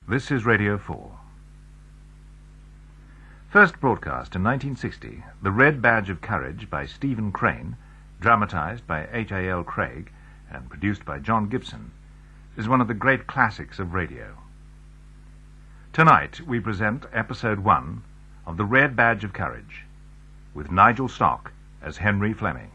This is Radio 4. First broadcast in 1960, The Red Badge of Courage by Stephen Crane, dramatised by H.A.L. Craig and produced by John Gibson, is one of the great classics of radio. Tonight we present Episode 1 of The Red Badge of Courage, with Nigel Stock as Henry Fleming.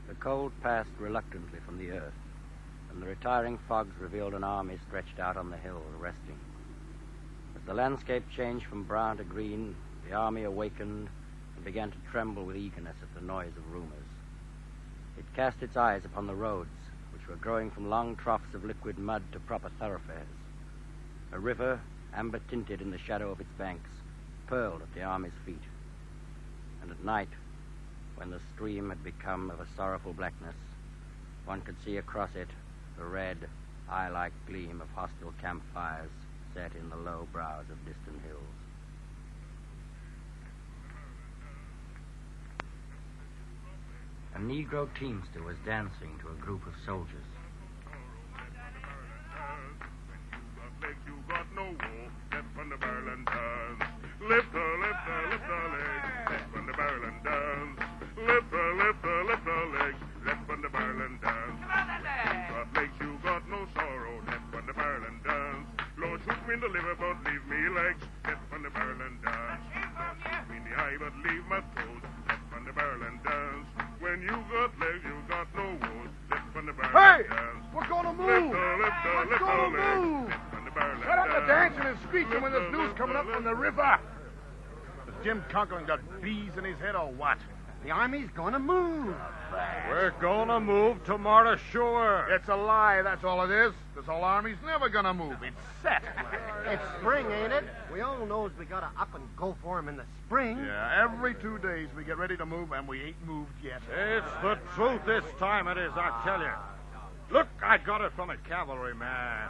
The cold passed reluctantly from the earth, and the retiring fogs revealed an army stretched out on the hill, resting. As the landscape changed from brown to green, the army awakened and began to tremble with eagerness at the noise of rumors. It cast its eyes upon the roads, which were growing from long troughs of liquid mud to proper thoroughfares. A river, amber-tinted in the shadow of its banks, purled at the army's feet. And at night, when the stream had become of a sorrowful blackness, one could see across it the red, eye-like gleam of hostile campfires set in the low brows of distant hills. A Negro teamster was dancing to a group of soldiers. You got no wool, step on the barrel and dance. Lift her leg, step on the barrel and dance. Lift her leg, step on the barrel and dance. You got legs, you got no sorrow, step on the barrel and dance. Lord, shoot me in the liver, but leave me legs, step on the barrel and dance. Shoot me in the eye, but leave my toes, step on the barrel and dance. When you got legs, you got no wool, step on the barrel and dance. We're gonna move! Lift her leg, Shut up the dancing and screeching when there's news coming up from the river. Has Jim Conklin got bees in his head or what? The army's gonna move. We're gonna move tomorrow, sure. It's a lie, that's all it is. This whole army's never gonna move. It's set. It's spring, ain't it? We all knows we gotta up and go for 'em in the spring. Yeah, every 2 days we get ready to move, and we ain't moved yet. It's the truth this time, it is, I tell you. Look, I got it from a cavalryman.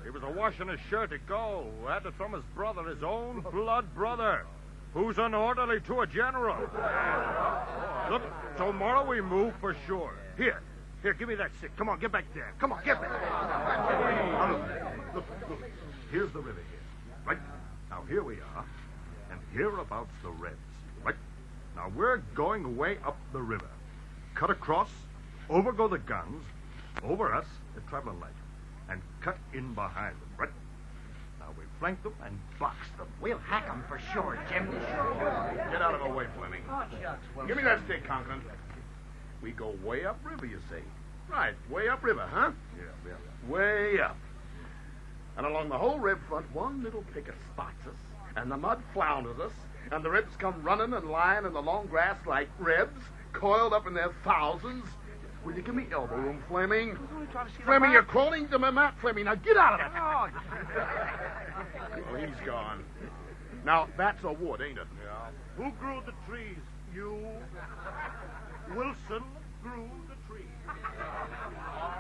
He was a-washing his shirt to go. Had it from his brother, his own blood brother, who's an orderly to a general. Look, tomorrow we move for sure. Here, give me that stick. Come on, get back there. Come on, get back. Look. Here's the river here. Right? Now, here we are. And hereabouts the Reds. Right? Now, we're going way up the river. Cut across, over go the guns, over us, the traveling light, and cut in behind them. Right? Now, we flank them and box them. We'll hack 'em for sure, Jim. Get out of our way, Fleming. Give me that stick, Conklin. We go way up river, you say? Right, way up river, huh? Yeah. Way up. And along the whole rib front, one little picket spots us, and the mud flounders us, and the Rebs come running and lying in the long grass like Rebs, coiled up in their thousands. Will you give me elbow room, Fleming? Fleming, you're crawling to my mat, Fleming. Now get out of it. Oh, he's gone. Now, that's a wood, ain't it? Yeah. Who grew the trees? You. Wilson grew the trees. All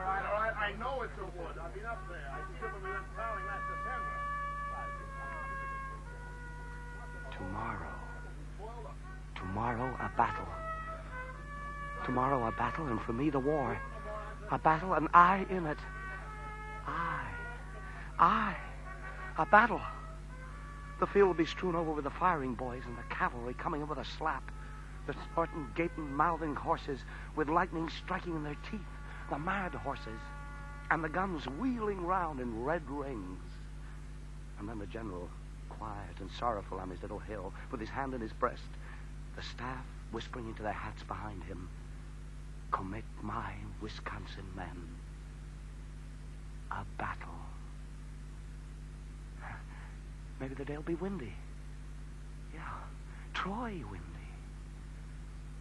right. I know it's a wood. I've been up there. I see it when we went plowing last December. Tomorrow, a battle. Tomorrow, a battle, and for me, the war. A battle, and I in it. I. A battle. The field will be strewn over with the firing boys and the cavalry coming in with a slap. The snorting, gaping, mouthing horses with lightning striking in their teeth. The mad horses. And the guns wheeling round in red rings. And then the general, quiet and sorrowful on his little hill, with his hand in his breast. The staff whispering into their hats behind him. Commit my Wisconsin men. A battle. Maybe the day'll be windy. Yeah, Troy, Windy.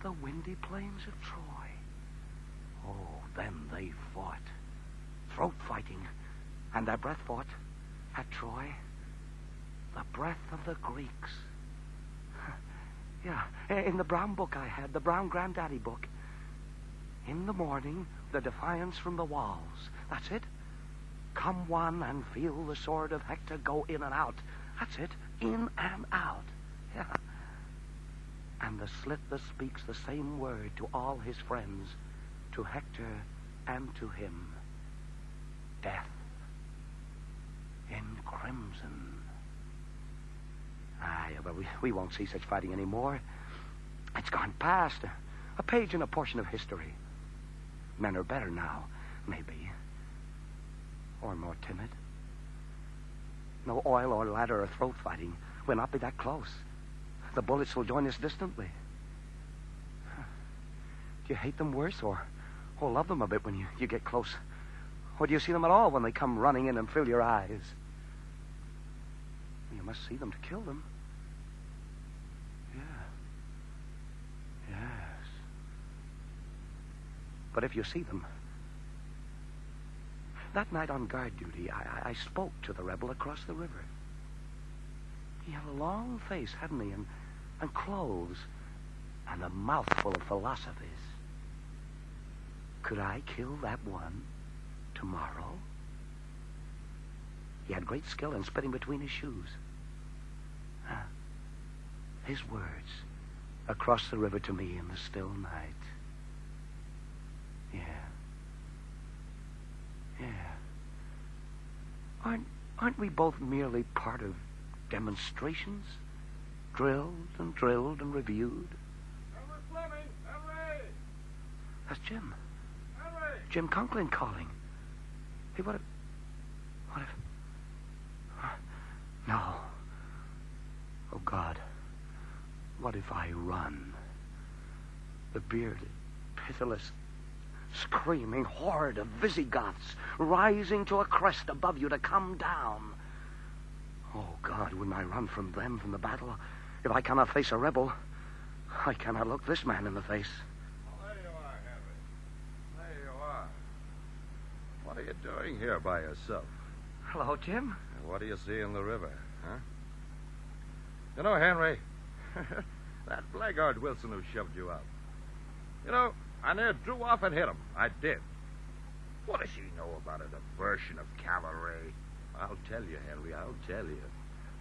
The windy plains of Troy. Oh, then they fought. Throat fighting. And their breath fought at Troy. The breath of the Greeks. Yeah, in the brown book I had, the brown granddaddy book. In the morning, the defiance from the walls. That's it. Come one and feel the sword of Hector go in and out. That's it. In and out. Yeah. And the slit that speaks the same word to all his friends, to Hector and to him. Death. In crimson. Yeah, but we won't see such fighting anymore. It's gone past. A page in a portion of history. Men are better now, maybe. Or more timid. No oil or ladder or throat fighting. We'll not be that close. The bullets will join us distantly. Do you hate them worse or love them a bit when you get close? Or do you see them at all when they come running in and fill your eyes? You must see them to kill them. Yeah. Yes. But if you see them... That night on guard duty, I spoke to the rebel across the river. He had a long face, hadn't he? And clothes. And a mouthful of philosophies. Could I kill that one tomorrow? He had great skill in spitting between his shoes. His words across the river to me in the still night. Yeah. Aren't we both merely part of demonstrations? Drilled and reviewed? Henry Fleming! Henry! That's Jim. Henry! Jim Conklin calling. Hey, what if... No. Oh, God. What if I run? The bearded, pitiless, screaming horde of Visigoths rising to a crest above you to come down. Oh, God, wouldn't I run from them, from the battle? If I cannot face a rebel, I cannot look this man in the face. Well, there you are, Henry. There you are. What are you doing here by yourself? Hello, Jim. What do you see in the river, huh? You know, Henry, that blackguard Wilson who shoved you out. You know, I near drew off and hit him. I did. What does he know about a diversion of cavalry? I'll tell you, Henry, I'll tell you.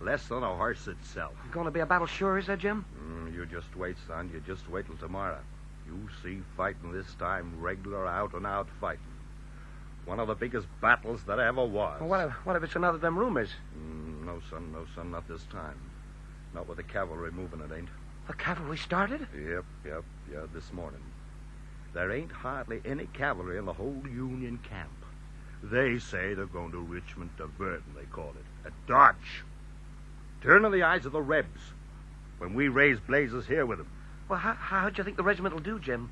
Less than a horse itself. Going to be a battle sure, is that, Jim? You just wait, son. You just wait till tomorrow. You see fighting this time, regular out-and-out fighting. One of the biggest battles that ever was. Well, what if it's another of them rumors? No, son, not this time. Not with the cavalry moving, it ain't. The cavalry started? Yep, this morning. There ain't hardly any cavalry in the whole Union camp. They say they're going to Richmond diverting, they call it. A dodge. Turning the eyes of the Rebs when we raise blazes here with them. Well, how do you think the regiment will do, Jim?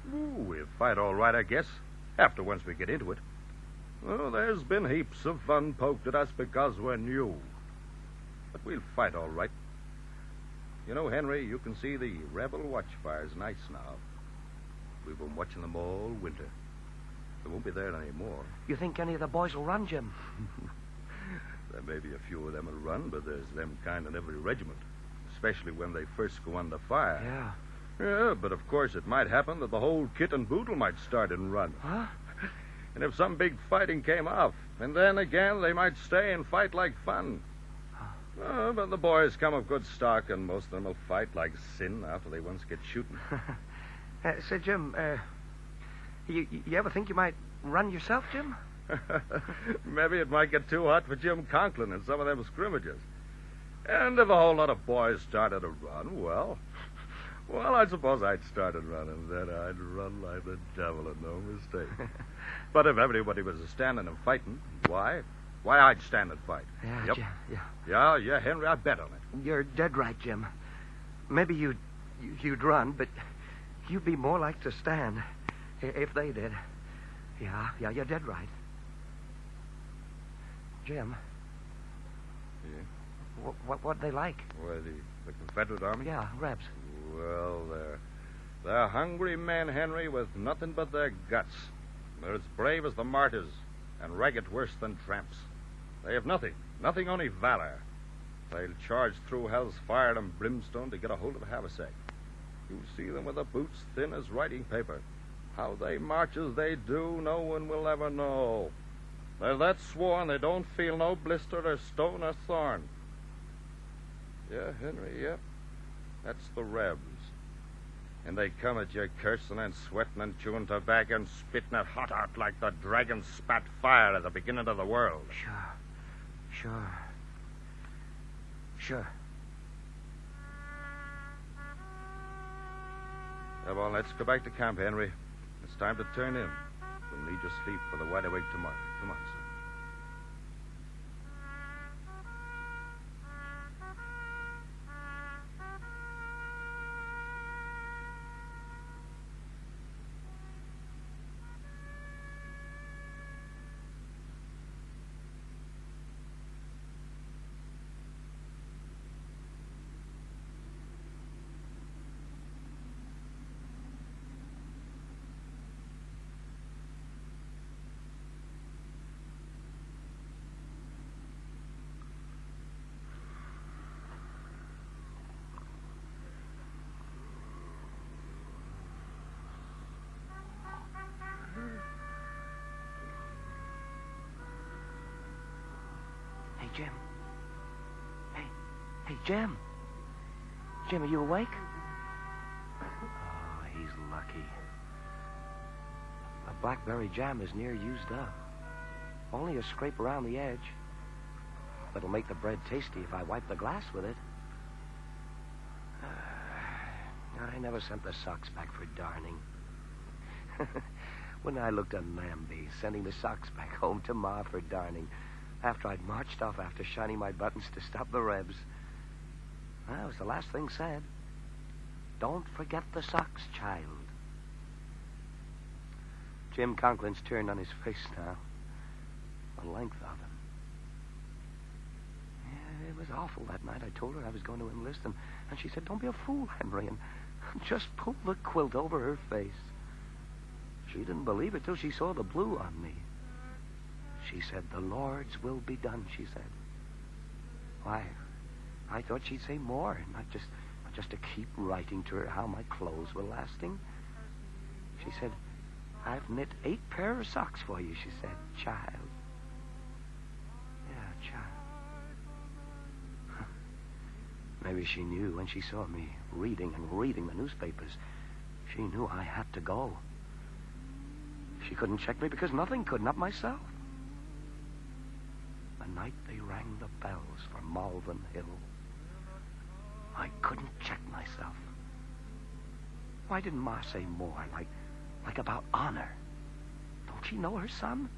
We'll fight all right, I guess, after once we get into it. Well, there's been heaps of fun poked at us because we're new. But we'll fight all right. You know, Henry, you can see the rebel watchfires nice now. We've been watching them all winter. They won't be there anymore. You think any of the boys will run, Jim? There may be a few of them will run, but there's them kind in every regiment, especially when they first go under fire. Yeah, but of course it might happen that the whole kit and boodle might start and run. Huh? And if some big fighting came off, and then again they might stay and fight like fun. But the boys come of good stock, and most of them will fight like sin after they once get shooting. Say, Jim, you ever think you might run yourself, Jim? Maybe it might get too hot for Jim Conklin in some of them scrimmages. And if a whole lot of boys started to run, well, I suppose I'd start running. Then I'd run like the devil and no mistake. But if everybody was standing and fighting, why, I'd stand and fight. Yeah, yep. Jim, Yeah, Henry, I bet on it. You're dead right, Jim. Maybe you'd run, but you'd be more like to stand if they did. Yeah, you're dead right. Jim. Yeah? What they like? Why, the Confederate Army? Yeah, Rebs. Well, they're hungry men, Henry, with nothing but their guts. They're as brave as the martyrs, and ragged worse than tramps. They have nothing only valor. They'll charge through hell's fire and brimstone to get a hold of a haversack. You'll see them with their boots thin as writing paper. How they march as they do, no one will ever know. They're that sworn they don't feel no blister or stone or thorn. Yeah, Henry, yeah. That's the Rebs. And they come at you cursing and sweating and chewing tobacco and spitting it hot out like the dragon spat fire at the beginning of the world. Sure. Yeah, well, let's go back to camp, Henry. It's time to turn in. We'll need your sleep for the wide awake tomorrow. Come on, son. Jim. Hey, Jim. Jim, are you awake? Oh, he's lucky. The blackberry jam is near used up. Only a scrape around the edge. It'll make the bread tasty if I wipe the glass with it. I never sent the socks back for darning. When I looked at Lambie, sending the socks back home to Ma for darning, after I'd marched off after shining my buttons to stop the Rebs. That was the last thing said. Don't forget the socks, child. Jim Conklin's turned on his face now. The length of him. Yeah, it was awful that night. I told her I was going to enlist, and she said, "Don't be a fool, Henry," and just pulled the quilt over her face. She didn't believe it till she saw the blue on me. She said, "The Lord's will be done," she said. Why, I thought she'd say more, not just to keep writing to her how my clothes were lasting. She said, "I've knit 8 pair of socks for you," she said. Child. Yeah, child. Maybe she knew when she saw me reading the newspapers. She knew I had to go. She couldn't check me because nothing could, not myself. The night they rang the bells for Malvern Hill, I couldn't check myself. Why didn't Ma say more, like about honor? Don't she know her son?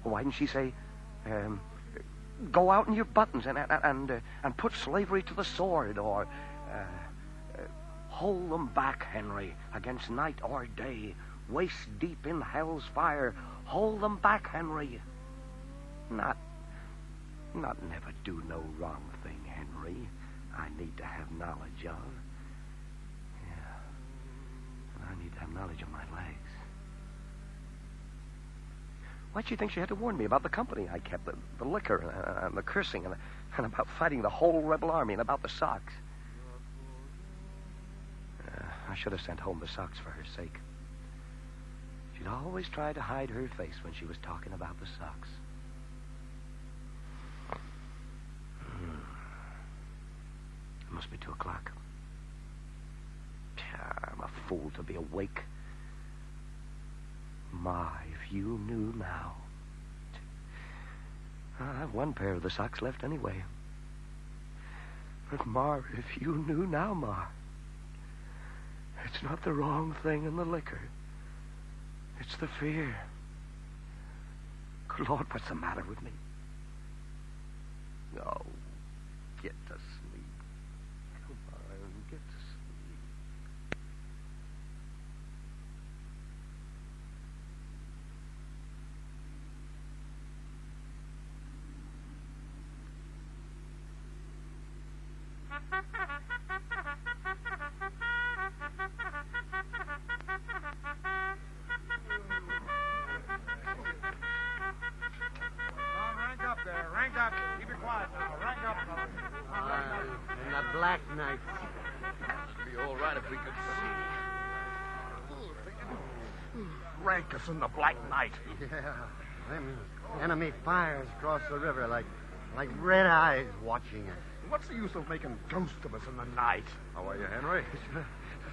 Why didn't she say, go out in your buttons and put slavery to the sword, or hold them back, Henry, against night or day, waist deep in hell's fire, hold them back, Henry. Not never do no wrong thing, Henry. I need to have knowledge of. Yeah. And I need to have knowledge of my legs. Why'd she think she had to warn me about the company I kept, the liquor and the cursing and about fighting the whole rebel army and about the socks? I should have sent home the socks for her sake. She'd always try to hide her face when she was talking about the socks. It must be 2 o'clock. I'm a fool to be awake. Ma, if you knew now. I have 1 pair of the socks left anyway. But, Ma, if you knew now, Ma. It's not the wrong thing in the liquor. It's the fear. Good Lord, what's the matter with me? Oh, get to sleep. Come on, get to sleep. if we could see. Rank us in the black night. Yeah, them enemy fires across the river like red eyes watching us. What's the use of making ghosts of us in the night? How are you, Henry? It's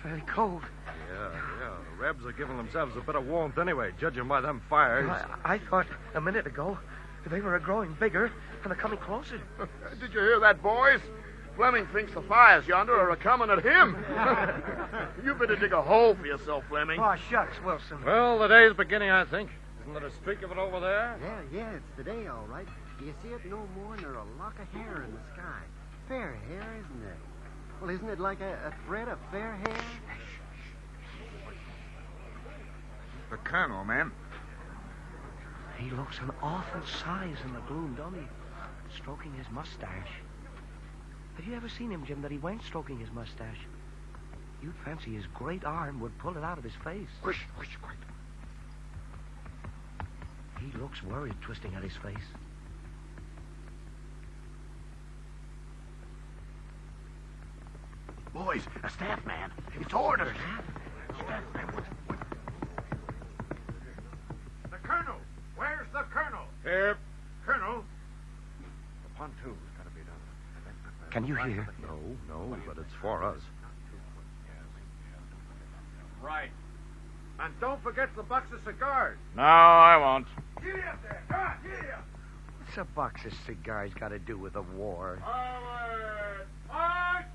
very cold. Yeah. The Rebs are giving themselves a bit of warmth anyway, judging by them fires. I thought a minute ago they were growing bigger and they're coming closer. Did you hear that, boys? Fleming thinks the fires yonder are coming at him. You better dig a hole for yourself, Fleming. Oh, shucks, Wilson. Well, the day's beginning, I think. Isn't there a streak of it over there? Yeah, it's the day, all right. Do you see it no more than a lock of hair in the sky? Fair hair, isn't it? Well, isn't it like a thread of fair hair? The colonel, man. He looks an awful size in the gloom, don't he? Stroking his mustache. Have you ever seen him, Jim, that he weren't stroking his mustache? You'd fancy his great arm would pull it out of his face. Quick. He looks worried, twisting at his face. Boys, a staff man. It's orders. Staff man. The colonel! Where's the colonel? Here. Colonel? The pontoon's got to be done. Can you hear? No, but it's for us. Right. And don't forget the box of cigars. No, I won't. Get up there. Come on, get up. What's a box of cigars got to do with the war? Forward. March!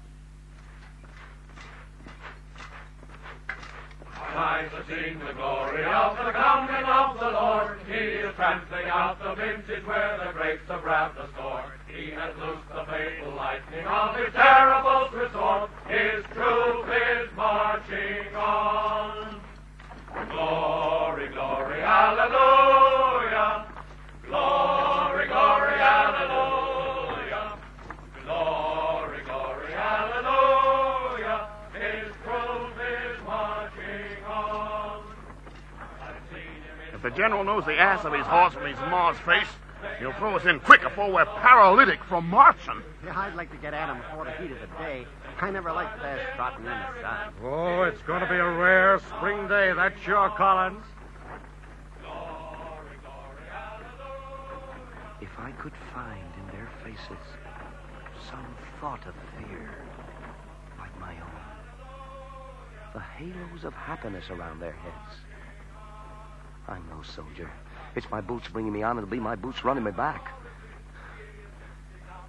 Eyes have seen the glory of the coming of the Lord. He is trampling out the vintage where the grapes have wrapped the store. He has loosed the fatal lightning of his terrible resort. His troop is marching on. Glory, glory, hallelujah. Glory, glory, hallelujah. Glory, glory, hallelujah. His troop is marching on. If the general knows the ass of his horse from his ma's face, he'll throw us in quick before we're paralytic from marching. Yeah, I'd like to get at him before the heat of the day. I never liked fast trotting in the sun. Oh, it's going to be a rare spring day, that's sure, Collins. If I could find in their faces some thought of fear like my own, the halos of happiness around their heads. I'm no soldier. It's my boots bringing me on. It'll be my boots running me back.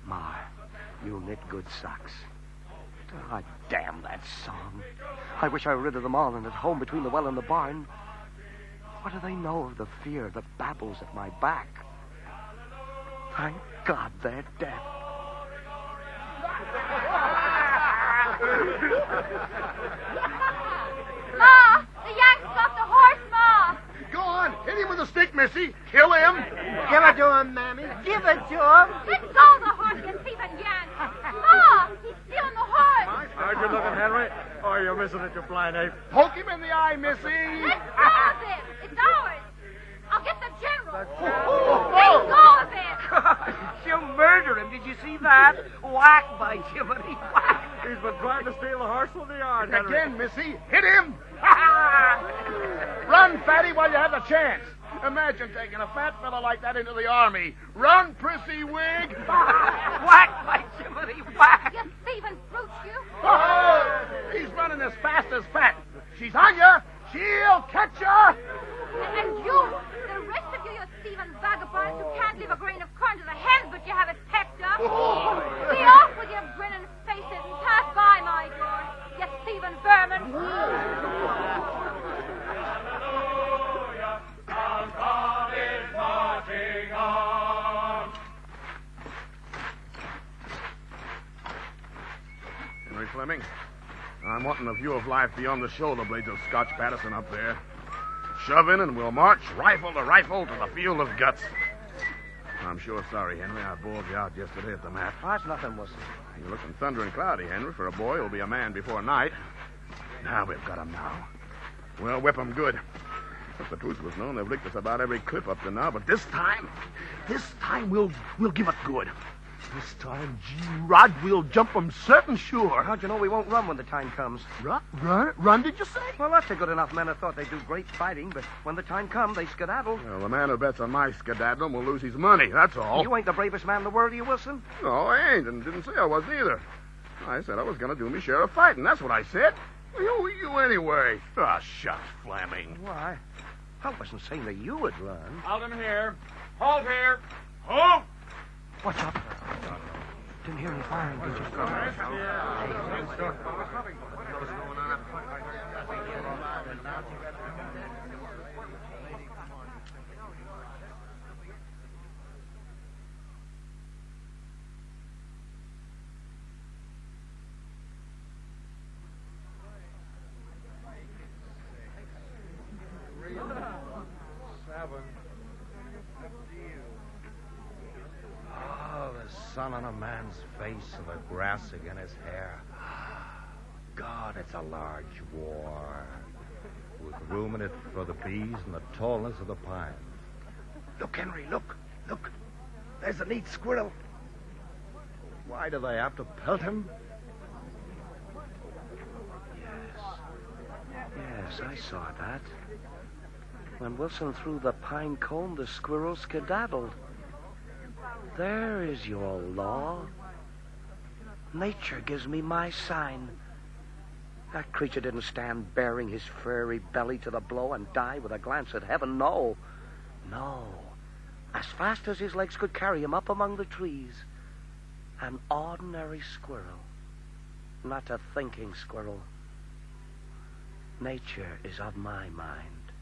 Ma, you'll knit good socks. Ah, damn that song. I wish I were rid of them all and at home between the well and the barn. What do they know of the fear that babbles at my back? Thank God they're dead. Ma! The Yanks got the horse, Ma! Go on, hit him with a stick, Missy. Kill him. Give it to him, Mammy. Give it to him. Let go the horse, you thieving Yank! Ma! He's stealing the horse! How'd you looking, Henry? Oh, you're missing it, you blind ape. Poke him in the eye, Missy. Let go of him! It's ours! I'll get the general! Oh. Let go of him! She'll murder him. Did you see that? Whack, by Jiminy, whack. He's been trying to steal the horse from the yard, Henry. Again, Missy. Hit him. Run, fatty, while you have the chance. Imagine taking a fat fella like that into the army. Run, prissy wig. Whack, by Jiminy, whack. You thieving brute, you! Oh, he's running as fast as fat. She's on you. She'll catch you. And you, the rest of you thieving vagabonds who can't leave a grain of corn to the hens, but you have it pecked up. Be off with your grinning faces and pass by my door, you thieving vermin. Hallelujah, our God is marching on. Henry Fleming, I'm wanting a view of life beyond the shoulder blades of Scotch Patterson up there. Shove in and we'll march rifle to rifle to the field of guts. I'm sure sorry, Henry. I bawled you out yesterday at the map. That's nothing, Wilson. You're looking thundering cloudy, Henry. For a boy who'll be a man before night. Now we've got him now. We'll whip him good. If the truth was known, they've licked us about every clip up to now. But this time we'll give it good. This time, gee, Rod, we'll jump 'em certain sure. How'd you know we won't run when the time comes? Run, did you say? Well, lots of good enough men have thought they'd do great fighting, but when the time comes, they skedaddle. Well, the man who bets on my skedaddling will lose his money, that's all. You ain't the bravest man in the world, are you, Wilson? No, I ain't, and didn't say I was either. I said I was going to do me share of fighting. That's what I said. Who are you anyway? Ah, shucks, Fleming. Why? I wasn't saying that you would run. Halt him here. Halt here. Halt! Watch out. Didn't hear any firing, did you? Sun on a man's face and the grass against his hair. God, it's a large war. With room in it for the bees and the tallness of the pines. Look, Henry, look. There's a neat squirrel. Why do they have to pelt him? Yes, I saw that. When Wilson threw the pine cone, the squirrel skedaddled. There is your law. Nature gives me my sign. That creature didn't stand baring his furry belly to the blow and die with a glance at heaven. No. As fast as his legs could carry him up among the trees. An ordinary squirrel. Not a thinking squirrel. Nature is of my mind.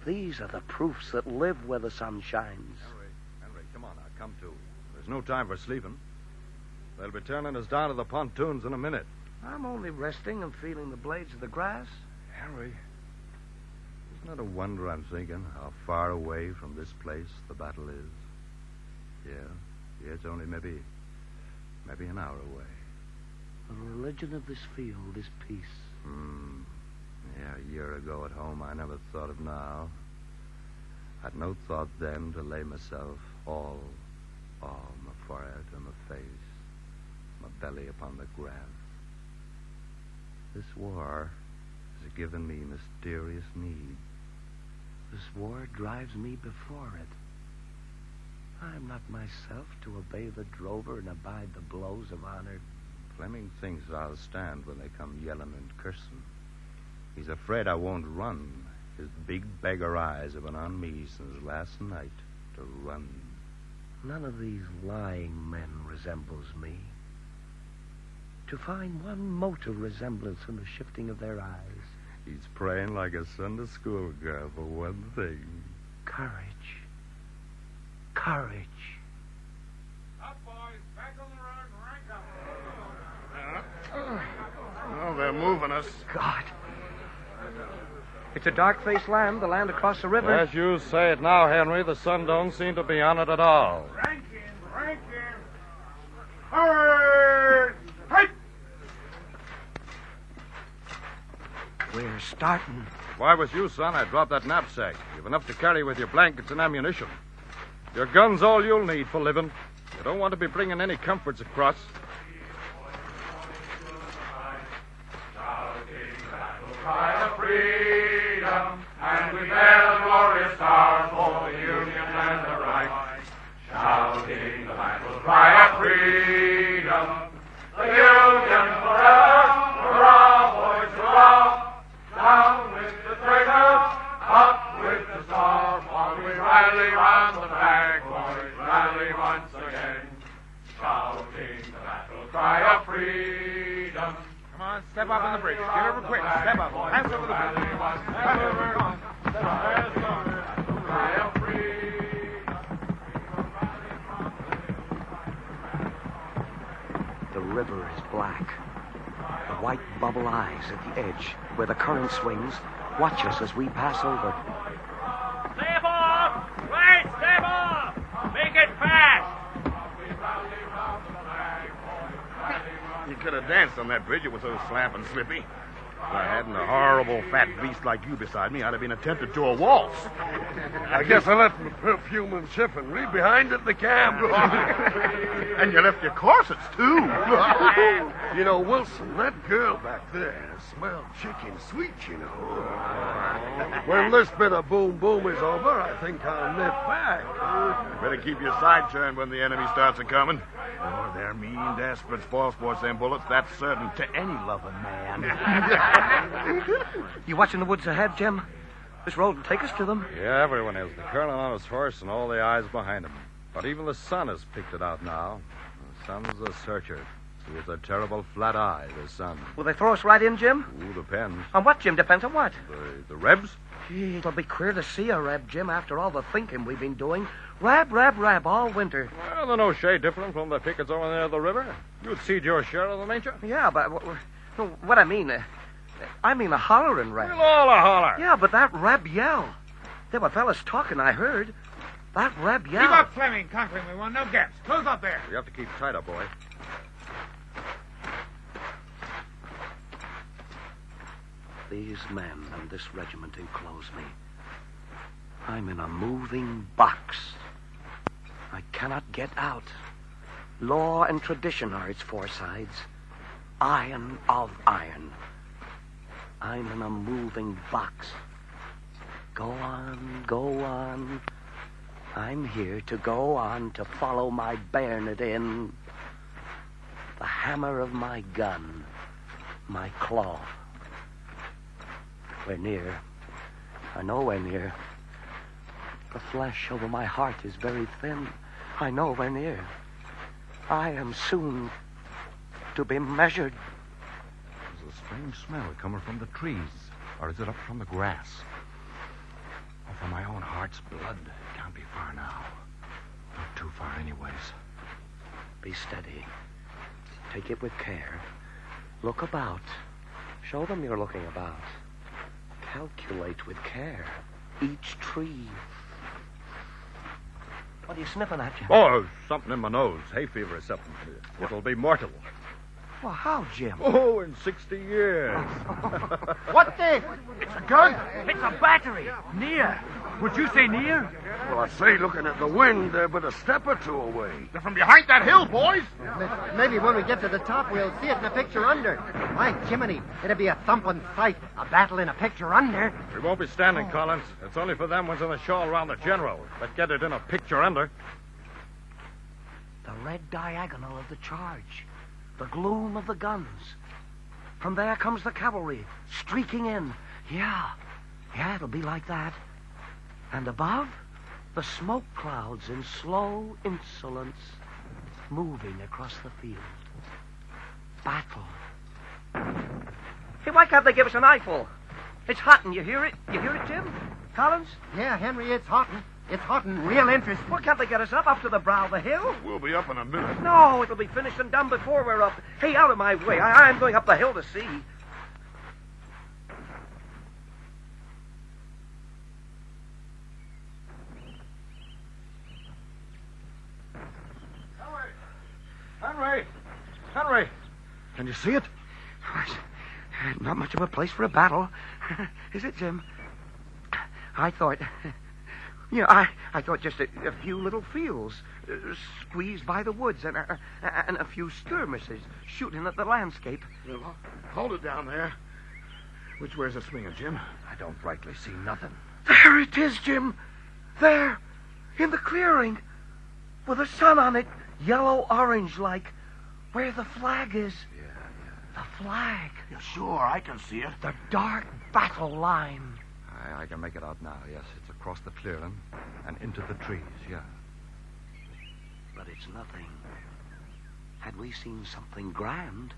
These are the proofs that live where the sun shines. Henry, come on now, come to. There's no time for sleeping. They'll be turning us down to the pontoons in a minute. I'm only resting and feeling the blades of the grass. Henry, isn't it a wonder I'm thinking how far away from this place the battle is? Yeah, it's only maybe an hour away. The religion of this field is peace. Yeah, a year ago at home I never thought of now. I'd no thought then to lay myself all my forehead and my face, my belly upon the grass. This war has given me mysterious need. This war drives me before it. I'm not myself to obey the drover and abide the blows of honor. Fleming thinks I'll stand when they come yelling and cursing. He's afraid I won't run. His big beggar eyes have been on me since last night to run. None of these lying men resembles me. To find one mote of resemblance in the shifting of their eyes. He's praying like a Sunday school girl for one thing. Courage. Up, boys. Back on the road and rank up. Well, they're moving us. God. It's a dark-faced land, the land across the river. As you say it now, Henry, the sun don't seem to be on it at all. Rankin! Hurry! Hey! We're starting. If I was you, son, I'd drop that knapsack. You've enough to carry with your blankets and ammunition. Your gun's all you'll need for living. You don't want to be bringing any comforts across. Cry of freedom, and we bear the glorious stars for the Union and the right. Shouting the battle cry of freedom, the Union forever, hurrah, boys, hurrah! Down with the traitors, up with the star, while we rally round the flag, boys, rally once again. Shouting the battle cry of freedom. Come on, step up on the bridge. Get over quick. Step up. Hands over the bridge. The river is black. The white bubble eyes at the edge, where the current swings, watch us as we pass over. Step off! Wait, step off! Make it fast! You could have danced on that bridge. It was so slap and slippy. If I hadn't a horrible fat beast like you beside me, I'd have been tempted to a waltz. I guess I left my perfume and chiffonry behind at the camp. And you left your corsets, too. You know, Wilson, that girl back there smelled chicken sweet, you know. When this bit of boom-boom is over, I think I'll nip back. Better keep your side turned when the enemy starts a-coming. Oh, they're mean, desperate, spoil sports, them bullets. That's certain to any loving man. You watching the woods ahead, Jim? This road will take us to them. Yeah, everyone is. The colonel on his horse and all the eyes behind him. But even the sun has picked it out now. The sun's a searcher. He has a terrible flat eye, the sun. Will they throw us right in, Jim? Ooh, depends. On what, Jim? Depends on what? The Rebs? Gee, it'll be queer to see a Reb, Jim, after all the thinking we've been doing. Rab, all winter. Well, they're no shade different from the pickets over there at the river. You'd see your share of them, ain't you? Yeah, but what I mean a hollering Reb. We'll all a holler. Yeah, but that Reb yell. There were fellas talking, I heard. That Reb yell. Keep up, Fleming, Conklin. We want no gaps. Close up there. You have to keep tight up, boy. These men and this regiment enclose me. I'm in a moving box. I cannot get out. Law and tradition are its four sides. Iron of iron. I'm in a moving box. Go on, go on. I'm here to go on, to follow my bayonet in. The hammer of my gun, my claw. We're near. I know we're near. The flesh over my heart is very thin. I know we're near. I am soon to be measured. There's a strange smell coming from the trees. Or is it up from the grass? Or from my own heart's blood. It can't be far now. Not too far anyways. Be steady. Take it with care. Look about. Show them you're looking about. Calculate with care. Each tree. What are you sniffing at, Jim? Oh, something in my nose. Hay fever or something. It'll be mortal. Well, how, Jim? Oh, in 60 years. What the? It's a gun? It's a battery. Near. Would you say near? Well, I say, looking at the wind, they're but a step or two away. They're from behind that hill, boys. Maybe when we get to the top, we'll see it in a picture under. My Jiminy, it'll be a thumping sight. A battle in a picture under. We won't be standing, Collins. It's only for them ones in the shawl around the general. Let's get it in a picture under. The red diagonal of the charge. The gloom of the guns. From there comes the cavalry, streaking in. Yeah, it'll be like that. And above, the smoke clouds in slow insolence moving across the field. Battle. Hey, why can't they give us an eyeful? It's hot, and you hear it? You hear it, Jim? Collins? Yeah, Henry, it's hot. It's hot and real interesting. Why can't they get us up to the brow of the hill? We'll be up in a minute. No, it'll be finished and done before we're up. Hey, out of my way. I'm going up the hill to see. Henry! Can you see it? Not much of a place for a battle. Is it, Jim? I thought... I thought just a few little fields squeezed by the woods and a few skirmishes shooting at the landscape. Well, hold it down there. Which way's it swinging, Jim? I don't rightly see nothing. There it is, Jim. There, in the clearing, with the sun on it, yellow-orange like, where the flag is. Yeah. The flag. Yeah, sure, I can see it. The dark battle line. I can make it out now, yes. It's across the clearing and into the trees, yeah. But it's nothing. Had we seen something grand,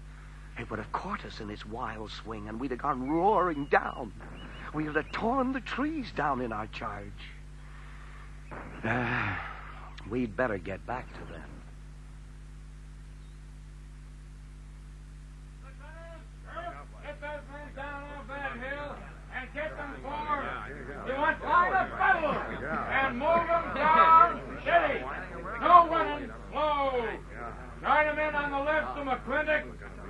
it would have caught us in its wild swing, and we'd have gone roaring down. We'd have torn the trees down in our charge. We'd better get back to them. Get those men down off that hill and get them forward. You want to fight a battle and move them down steady. No running, slow. Guide them in on the left to McClintock,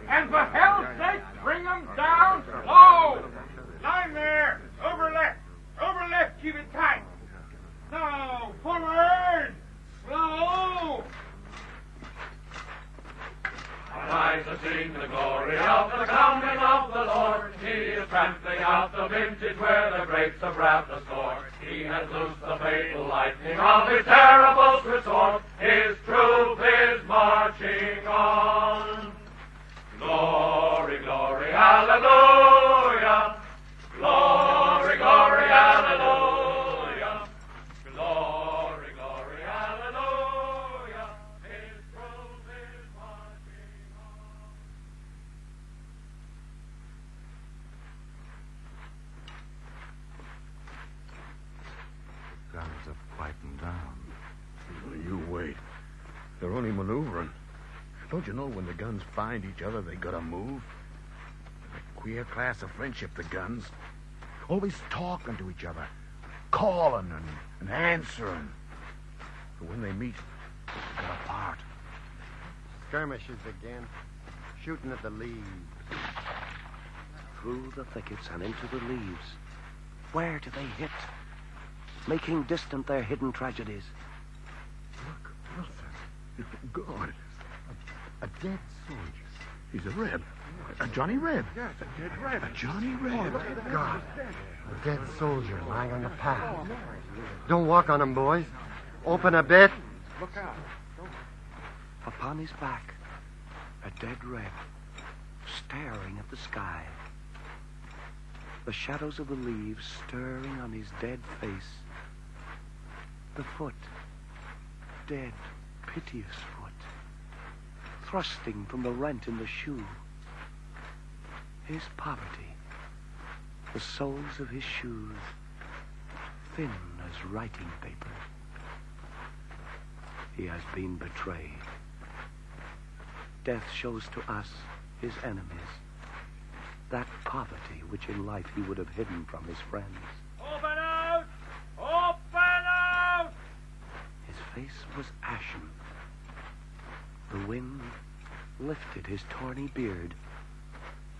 and for hell's sake, bring them down slow. trampling out the vintage where the grapes of wrath are stored. He has loosed the fatal lightning of his terrible resort. His troop is marching on. Glory, glory, hallelujah. Glory, glory, hallelujah. Glory, glory, hallelujah. His troop is marching on. The guns are quieting down. You wait. They're only maneuvering. Don't you know when the guns find each other, they gotta move? A queer class of friendship, the guns. Always talking to each other, calling and answering. But when they meet, they got apart. Skirmishes again. Shooting at the leaves. Through the thickets and into the leaves. Where do they hit? Making distant their hidden tragedies. Look, Wilson. God. A dead soldier. He's a Reb. A Johnny Reb. Yes, a dead Reb. A Johnny Reb. God. A dead soldier lying on the path. Don't walk on him, boys. Open a bit. Look out. Upon his back, a dead Reb, staring at the sky. The shadows of the leaves stirring on his dead face. The foot, dead, piteous foot, thrusting from the rent in the shoe. His poverty, the soles of his shoes, thin as writing paper. He has been betrayed. Death shows to us, his enemies, that poverty which in life he would have hidden from his friends. Open out! Open out! His face was ashen. The wind lifted his tawny beard,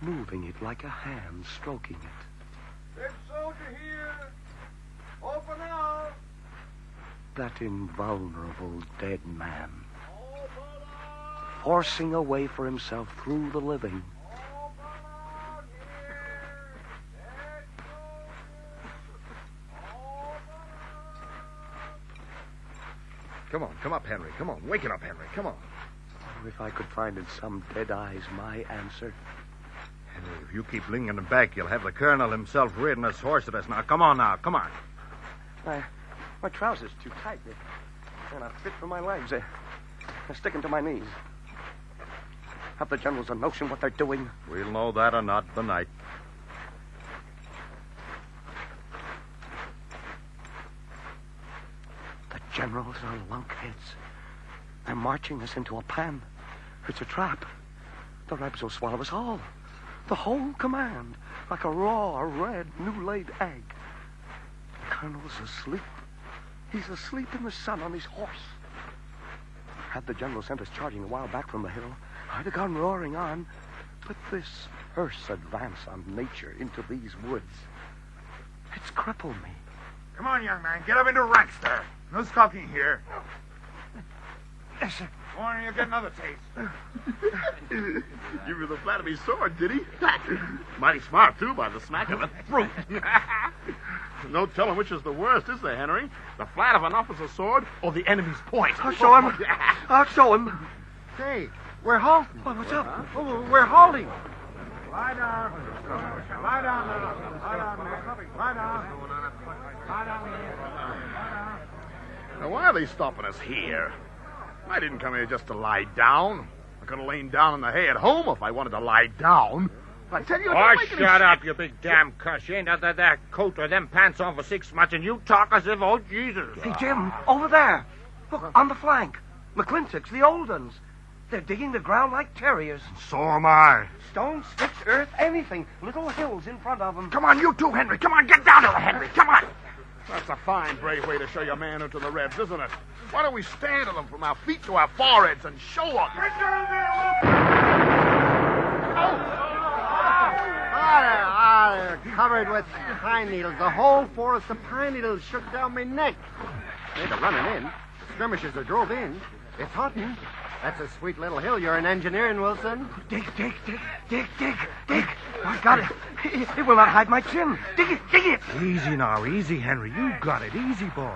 moving it like a hand stroking it. Dead soldier here. Open out. That invulnerable dead man, forcing a way for himself through the living. Come up, Henry. Come on. Wake it up, Henry. Come on. Oh, if I could find in some dead eyes my answer. Henry, if you keep lingering back, you'll have the colonel himself riding his horse at us. Now, come on now. Come on. My trousers too tight. They're not fit for my legs. They're sticking to my knees. Have the generals a notion what they're doing? We'll know that or not tonight. The generals are lunkheads. They're marching us into a pan. It's a trap. The Rebs will swallow us all. The whole command, like a raw, red, new-laid egg. The colonel's asleep. He's asleep in the sun on his horse. Had the general sent us charging a while back from the hill, I'd have gone roaring on. But this hearse advance on nature into these woods, it's crippled me. Come on, young man. Get up into ranks there. No skulking here. Yes, sir. Go on, you'll get another taste. Give you the flat of his sword, did he? Mighty smart, too, by the smack of it. Brute. No telling which is the worst, is there, Henry? The flat of an officer's sword or the enemy's point? I'll show him. I'll show him. Say, we're halting. What's up? Oh, we're halting. Lie down. Lie down now. Lie down, man. Lie down. Lie down here. Now, why are they stopping us here? I didn't come here just to lie down. I could have lain down in the hay at home if I wanted to lie down. I tell you, it don't make any shut up, you big damn cuss. You ain't had that coat or them pants on for 6 months, and you talk as if, oh, Jesus. Hey, Jim, over there. Look, on the flank. McClintock's, the old uns. They're digging the ground like terriers. So am I. Stones, sticks, earth, anything. Little hills in front of them. Come on, you too, Henry. Come on, get down to it, Henry. Come on. That's a fine, brave way to show your manhood to the Rebs, isn't it? Why don't we stand on them from our feet to our foreheads and show them? They're covered with pine needles. The whole forest of pine needles shook down my neck. They're running in. Skirmishes are drove in. It's hunting. That's a sweet little hill you're an engineering, Wilson. Dig. I got it. It will not hide my chin. Dig it. Easy now, easy, Henry. You got it. Easy, boy.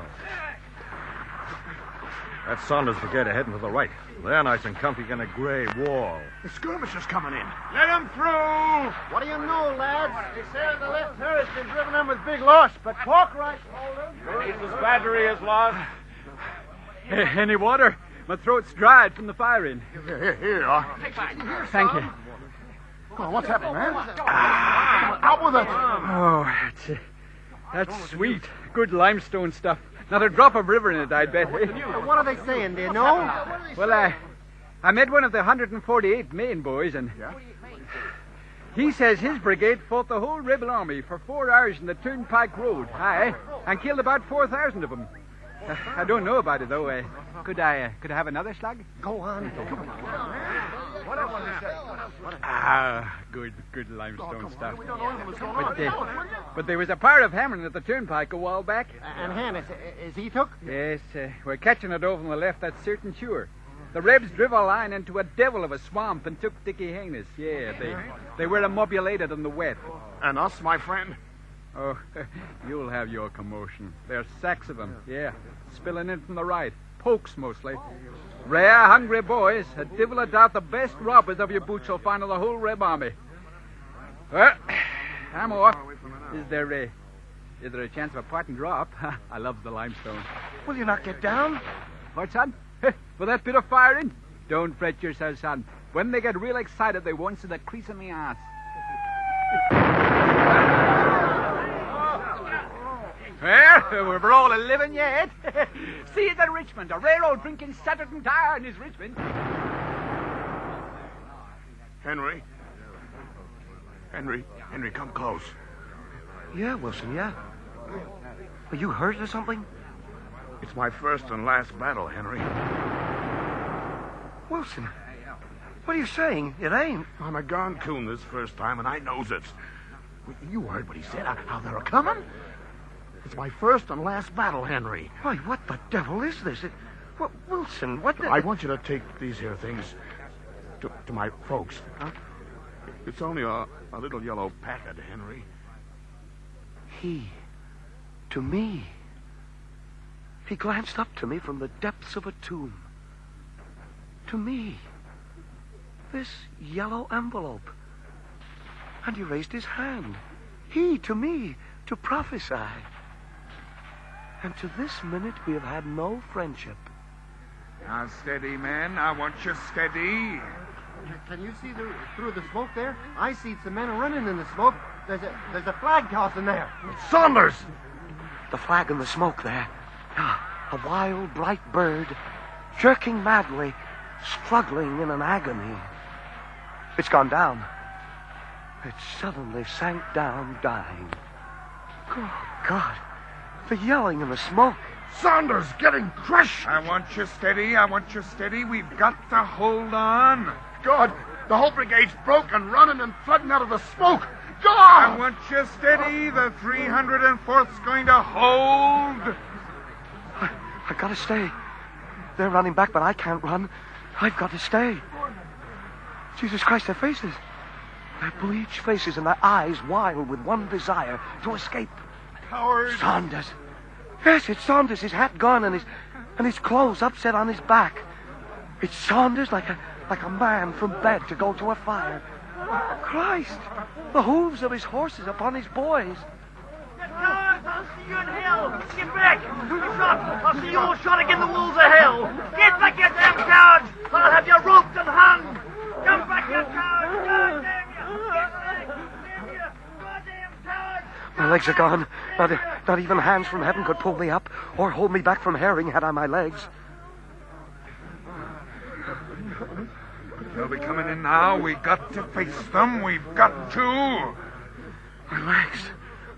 That's Saunders' brigade ahead and to the right. They're nice and comfy in a gray wall. The skirmishers coming in. Let him through! What do you know, lads? They say the left turret's been driven in with big loss, but pork rice hold him. His battery is lost. Any water? My throat's dried from the firing. Here you are. Thank you. Oh, what's happened, man? Out with it. Oh, that's sweet. Good limestone stuff. Not a drop of river in it, I'd bet. What are they saying? Do you know? Well, I met one of the 148 Maine boys, and he says his brigade fought the whole rebel army for 4 hours in the Turnpike Road. Aye, and killed about 4,000 of them. I don't know about it, though. Could I have another slug? Go on. Good limestone stuff. But there was a pair of hammering at the turnpike a while back. And Hannes, is he took? Yes, we're catching it over on the left, that's certain sure. The Rebs driv a line into a devil of a swamp and took Dickie Haynes. Yeah, they were immobulated in the wet. And us, my friend? Oh, you'll have your commotion. There's sacks of them, yeah. Spilling in from the right. Pokes, mostly. Rare, hungry boys. A devil of doubt the best robbers of your boots will find in the whole Reb army. Well, I'm off. Is there a chance of a part and drop? I love the limestone. Will you not get down? What, son? For that bit of firing? Don't fret yourself, son. When they get real excited, they won't see the crease in the ass. Well, we're all a living yet. See it at Richmond. A railroad drinking Saturday tire in his Richmond. Henry, come close. Yeah, Wilson, yeah. Are you hurt or something? It's my first and last battle, Henry. Wilson, what are you saying? It ain't. I'm a gone coon this first time, and I knows it. You heard what he said, how they're a-coming? It's my first and last battle, Henry. Why, what the devil is this? Wilson, what the... I want you to take these here things to my folks. Huh? It's only a little yellow packet, Henry. To me. He glanced up to me from the depths of a tomb. To me. This yellow envelope. And he raised his hand. To me, to prophesy. And to this minute, we have had no friendship. Now, steady, man. I want you steady. Can you see through the smoke there? I see some men running in the smoke. There's a flag tossing there. It's Saunders! The flag in the smoke there. A wild, bright bird, jerking madly, struggling in an agony. It's gone down. It suddenly sank down, dying. Oh, God. The yelling and the smoke. Saunders getting crushed! I want you steady. We've got to hold on. God, the whole brigade's broken, running and flooding out of the smoke. God! I want you steady. The 304th's going to hold. I gotta stay. They're running back, but I can't run. I've got to stay. Jesus Christ, their faces. Their bleached faces and their eyes wild with one desire, to escape. Coward. Saunders. Yes, it's Saunders. His hat gone and his clothes upset on his back. It's Saunders like a man from bed to go to a fire. Christ! The hooves of his horses upon his boys. Cowards, I'll see you in hell. Get back. You shot. I'll see you all shot again the wolves of hell. Get back, you damn cowards. I'll have you roped and hung. Come back, you cowards. God damn you. Get back. Damn you. Goddamn cowards. My legs are gone. Not even hands from heaven could pull me up or hold me back from herring had I my legs. They'll be coming in now. We got to face them. We've got to. My legs.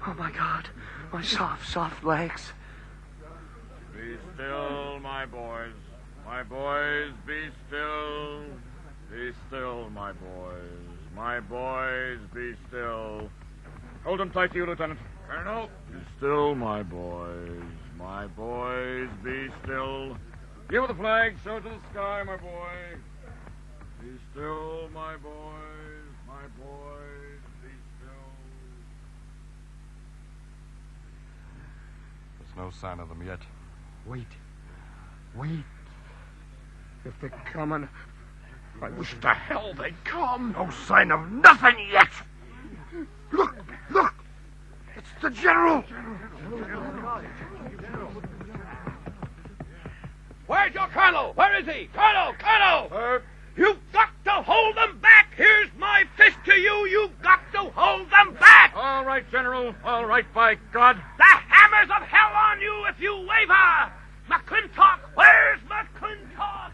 Oh, my God. My soft legs. Be still, my boys. My boys, be still. Be still, my boys. My boys, be still. Hold them tight to you, Lieutenant. Colonel. Be still, my boys. My boys, be still. Give the flag, show it to the sky, my boy. Be still, my boys, be still. There's no sign of them yet. Wait. If they're coming, I wish to hell they'd come. No sign of nothing yet. Look! It's the general. Where's your colonel? Where is he? Colonel! You've got to hold them back! Here's my fist to you! You've got to hold them back! All right, General. All right, by God. The hammers of hell on you if you waver! McClintock! Where's McClintock?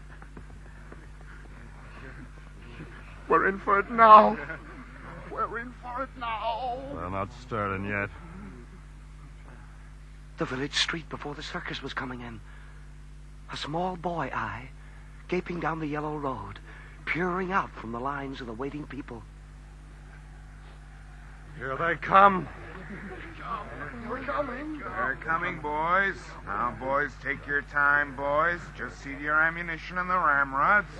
We're in for it now. They're not stirring yet. The village street before the circus was coming in. A small boy eye, gaping down the yellow road, peering out from the lines of the waiting people. Here they come. They're coming, boys. Now, boys, take your time, boys. Just see to your ammunition and the ramrods.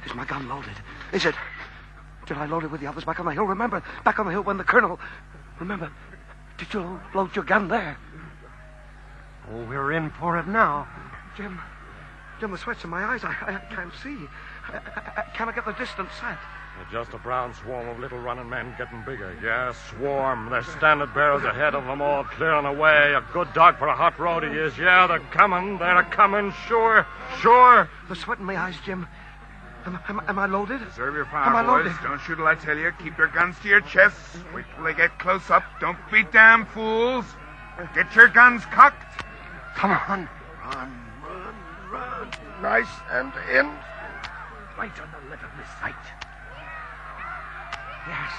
Is my gun loaded? Is it? Did I load it with the others back on the hill? Remember, back on the hill when the colonel... Remember, did you load your gun there? Oh, we're in for it now. Jim, the sweat's in my eyes. I can't see. Can I get the distance set? They're just a brown swarm of little running men getting bigger. Yeah, swarm. Their standard bearers ahead of them all clearing away. A good dog for a hot road he is. Yeah, they're coming, sure. The sweat in my eyes, Jim. Am I loaded? Preserve your Am power, I boys. loaded? Don't shoot till I tell you. Keep your guns to your chests. Wait till they get close up. Don't be damn fools. Get your guns cocked. Come on. Run. Nice and in. Right on the lip of the sight. Yes.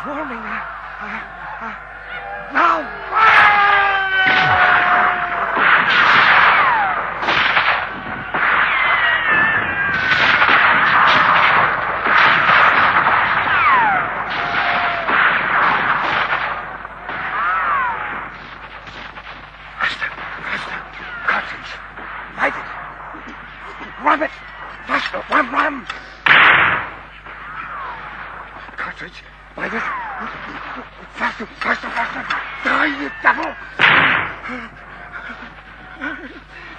Swarming. Now! Ram it! Faster! Ram! Cartridge! Light it! Faster! Die, you devil!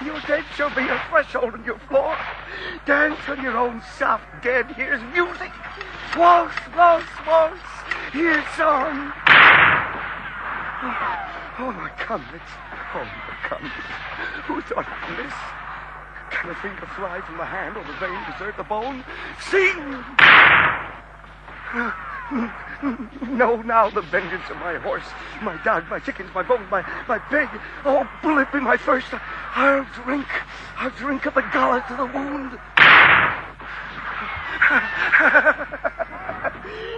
Your dead shall be a threshold on your floor. Dance on your own soft dead. Here's music. Waltz! Here's song. Oh, my comrades. Who thought of this? Can a finger fly from the hand or the vein desert the bone? Sing! No, now the vengeance of my horse, my dog, my chickens, my bones, my pig. Oh, bullet be my thirst. I'll drink of the gullet to the wound.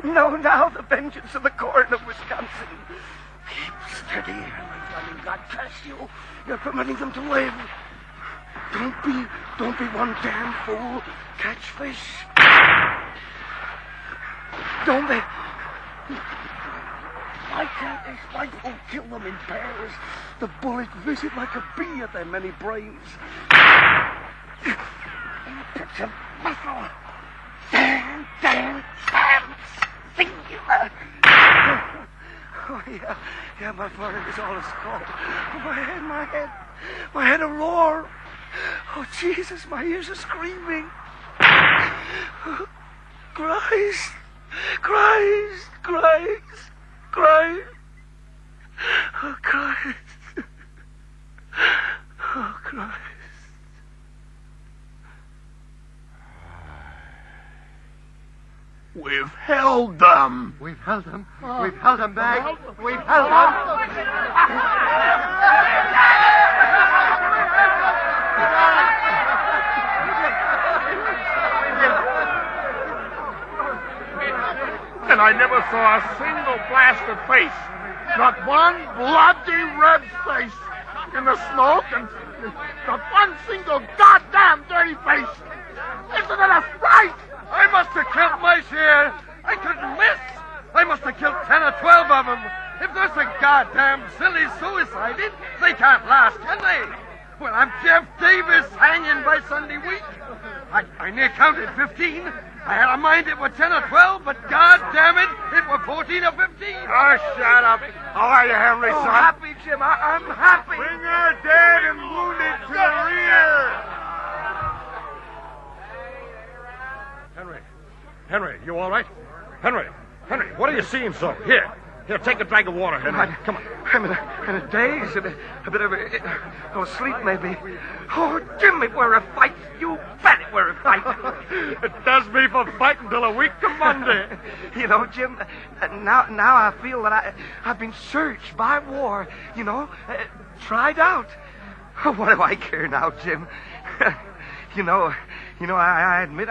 No, now the vengeance of the corn of Wisconsin. Keep steady, and God bless you. You're permitting them to live. Don't be one damn fool. Catch fish. Don't they? Why can't this rifle kill them in pairs? The bullet visit like a bee at their many brains. Picks of muscle. Damn, singular. Oh, yeah, my forehead is all a skull. My head a roar. Oh, Jesus, my ears are screaming. Christ. Oh, Christ. Oh, Christ. We've held them. We've held them back. We've held them. And I never saw a single blasted face. Not one bloody red face in the smoke, and not one single goddamn dirty face. Isn't it a fright? I must have killed my share. I couldn't miss. goddamn silly suicided. They can't last, can they? Well, I'm Jeff Davis, hanging by Sunday week. I near counted 15. I had a mind it was 10 or 12, but God damn it, it was 14 or 15. Oh, shut up. How are you, Henry, son? Happy, Jim. I'm happy. Bring our dead and wounded to the rear. Henry, you all right? Henry, what are you seeing so? Here, take a drag of water, Henry. Come on. I'm in a daze, a bit of a sleep, maybe. Oh, Jim, it were a fight. You bet it were a fight. It does me for fighting till a week to Monday. You know, Jim, now I feel that I've been searched by war, tried out. Oh, what do I care now, Jim? I admit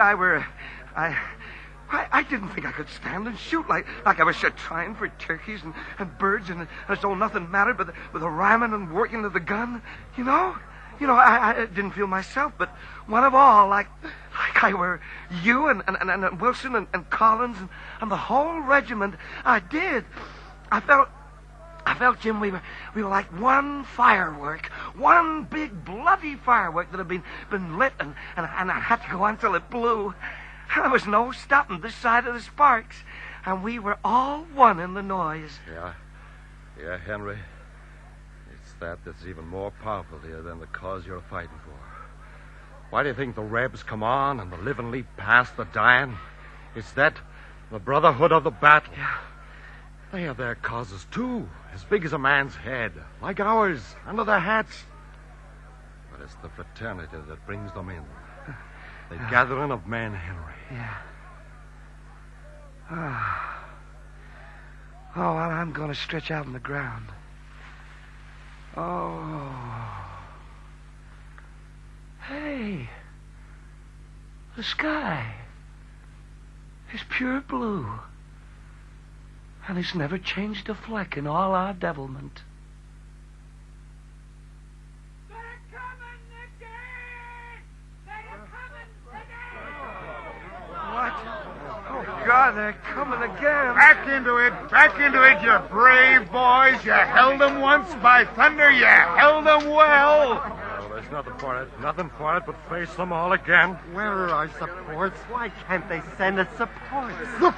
I didn't think I could stand and shoot like I was trying for turkeys and birds and as though nothing mattered but the ramming and working of the gun. I didn't feel myself, but one of all, like I were you and Wilson and Collins and the whole regiment. I did. I felt, Jim, we were like one firework, one big bloody firework that had been lit and I had to go on till it blew. There was no stopping this side of the sparks, and we were all one in the noise. Yeah, Henry. It's that's even more powerful here than the cause you're fighting for. Why do you think the Rebs come on and the living leap past the dying? It's the brotherhood of the battle. Yeah. They have their causes, too, as big as a man's head, like ours, under their hats. But it's the fraternity that brings them in. The gathering of men, Henry. Yeah. Oh, well, I'm going to stretch out on the ground. Oh. Hey. The sky is pure blue. And it's never changed a fleck in all our devilment. God, they're coming again. Back into it, you brave boys. You held them once, by thunder, you held them well. Oh, there's nothing for it but face them all again. Where are our supports? Why can't they send us supports? Look!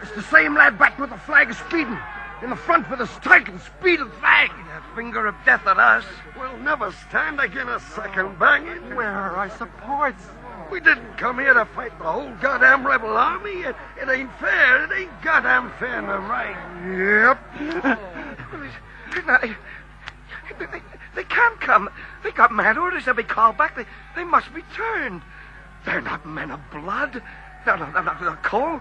It's the same lad back with the flag speeding. In the front with a striking speeding flag. That finger of death at us. We'll never stand again a second banging. Where are our supports? We didn't come here to fight the whole goddamn rebel army. It ain't fair. It ain't goddamn fair in the right. Yep. They can't come. They got mad orders. They'll be called back. They must be turned. They're not men of blood. No, Cole.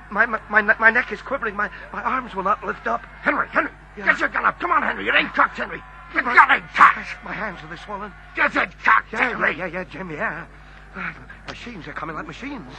My neck is quivering. My arms will not lift up. Henry, get your gun up. Come on, Henry. It ain't cocked, Henry. Your gun ain't cocked. My hands are swollen. Get it cocked, Henry. Yeah, Jim, yeah. Machines are coming like machines.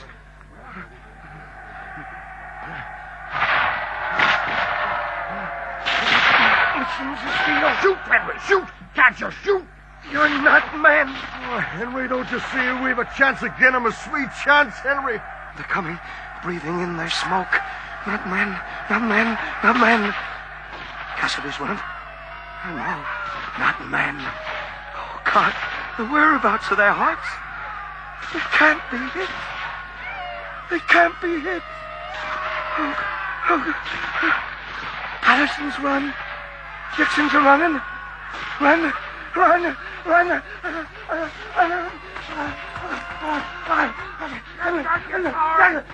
Shoot, Henry, shoot! Can't you shoot? You're not men. Oh, Henry, don't you see we've a chance of getting him a sweet chance, Henry? They're coming, breathing in their smoke. Not men. Guess it is one. No, not men. Oh, God, the whereabouts of their hearts. They can't be hit. Oh. Patterson's run. Dixon's a running. Run.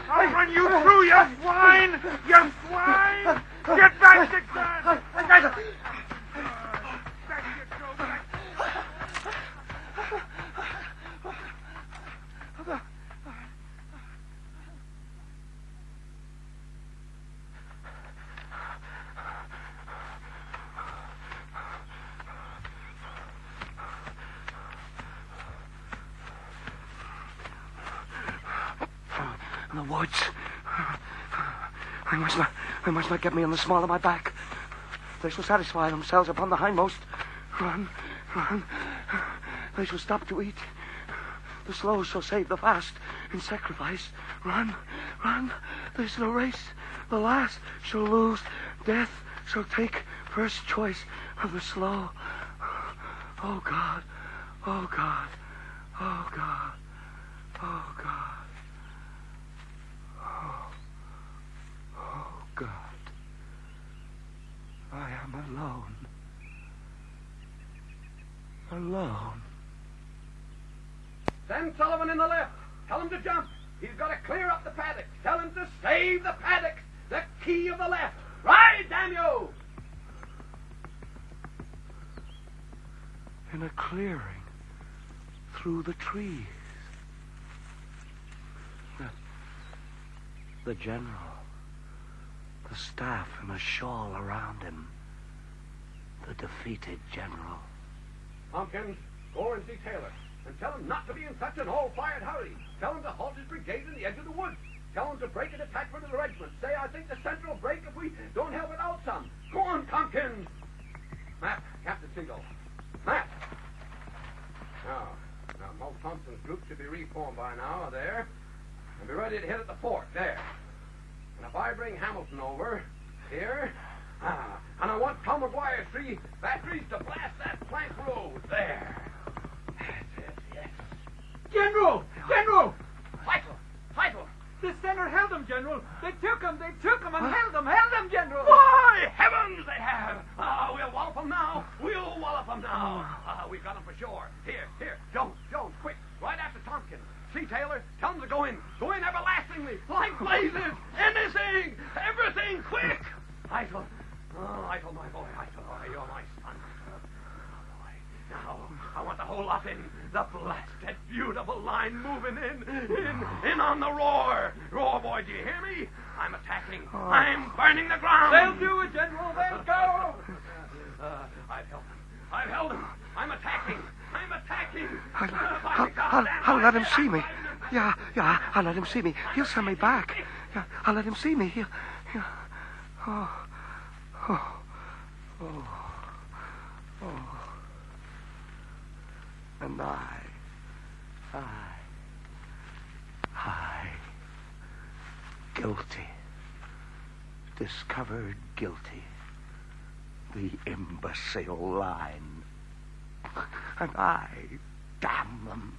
I'll run you through, you swine! You swine! Get back, Dixon! In the woods. They must not get me on the small of my back. They shall satisfy themselves upon the hindmost. Run. They shall stop to eat. The slow shall save the fast in sacrifice. Run. There's no race. The last shall lose. Death shall take First choice of the slow. Oh, God. Oh, God. Oh, God. Oh, God. Oh, God. I am alone. Alone. Send Sullivan in the left. Tell him to jump. He's got to clear up the paddocks. Tell him to save the paddocks. The key of the left. Ride, damn you! In a clearing through the trees. The general, the staff in a shawl around him. The defeated general. Tompkins, go and see Taylor. And tell him not to be in such an all-fired hurry. Tell him to halt his brigade in the edge of the woods. Tell him to break an attack for the regiment. Say, I think the center will break if we don't help it out some. Go on, Tompkins. Matt, Captain Siegel. Matt. Now, Mo Thompson's group should be reformed by now, there. And be ready to hit at the fort, there. And if I bring Hamilton over, here, and I want Tom McGuire's 3 batteries to blast that plank road, there. Yes. General! General! Vital! The center held them, General. They took them, and held them, General. Why, heavens, they have! We'll wallop them now. We've got them for sure. Here, Jones, quick, right after Tompkins. See, Taylor, tell them to go in everlastingly, like blazes, anything, everything, quick! Eitel, my boy, you're my son. Now, I want the whole lot in. The blasted, beautiful line moving in on the roar. Roar, boy, do you hear me? I'm attacking. I'm burning the ground. They'll do it, General. They'll go. I've held them. I'm attacking. I'll let him see me. Yeah, I'll let him see me. He'll send me back. Yeah, I'll let him see me. And I, guilty, discovered guilty, the imbecile line. And I, damn them,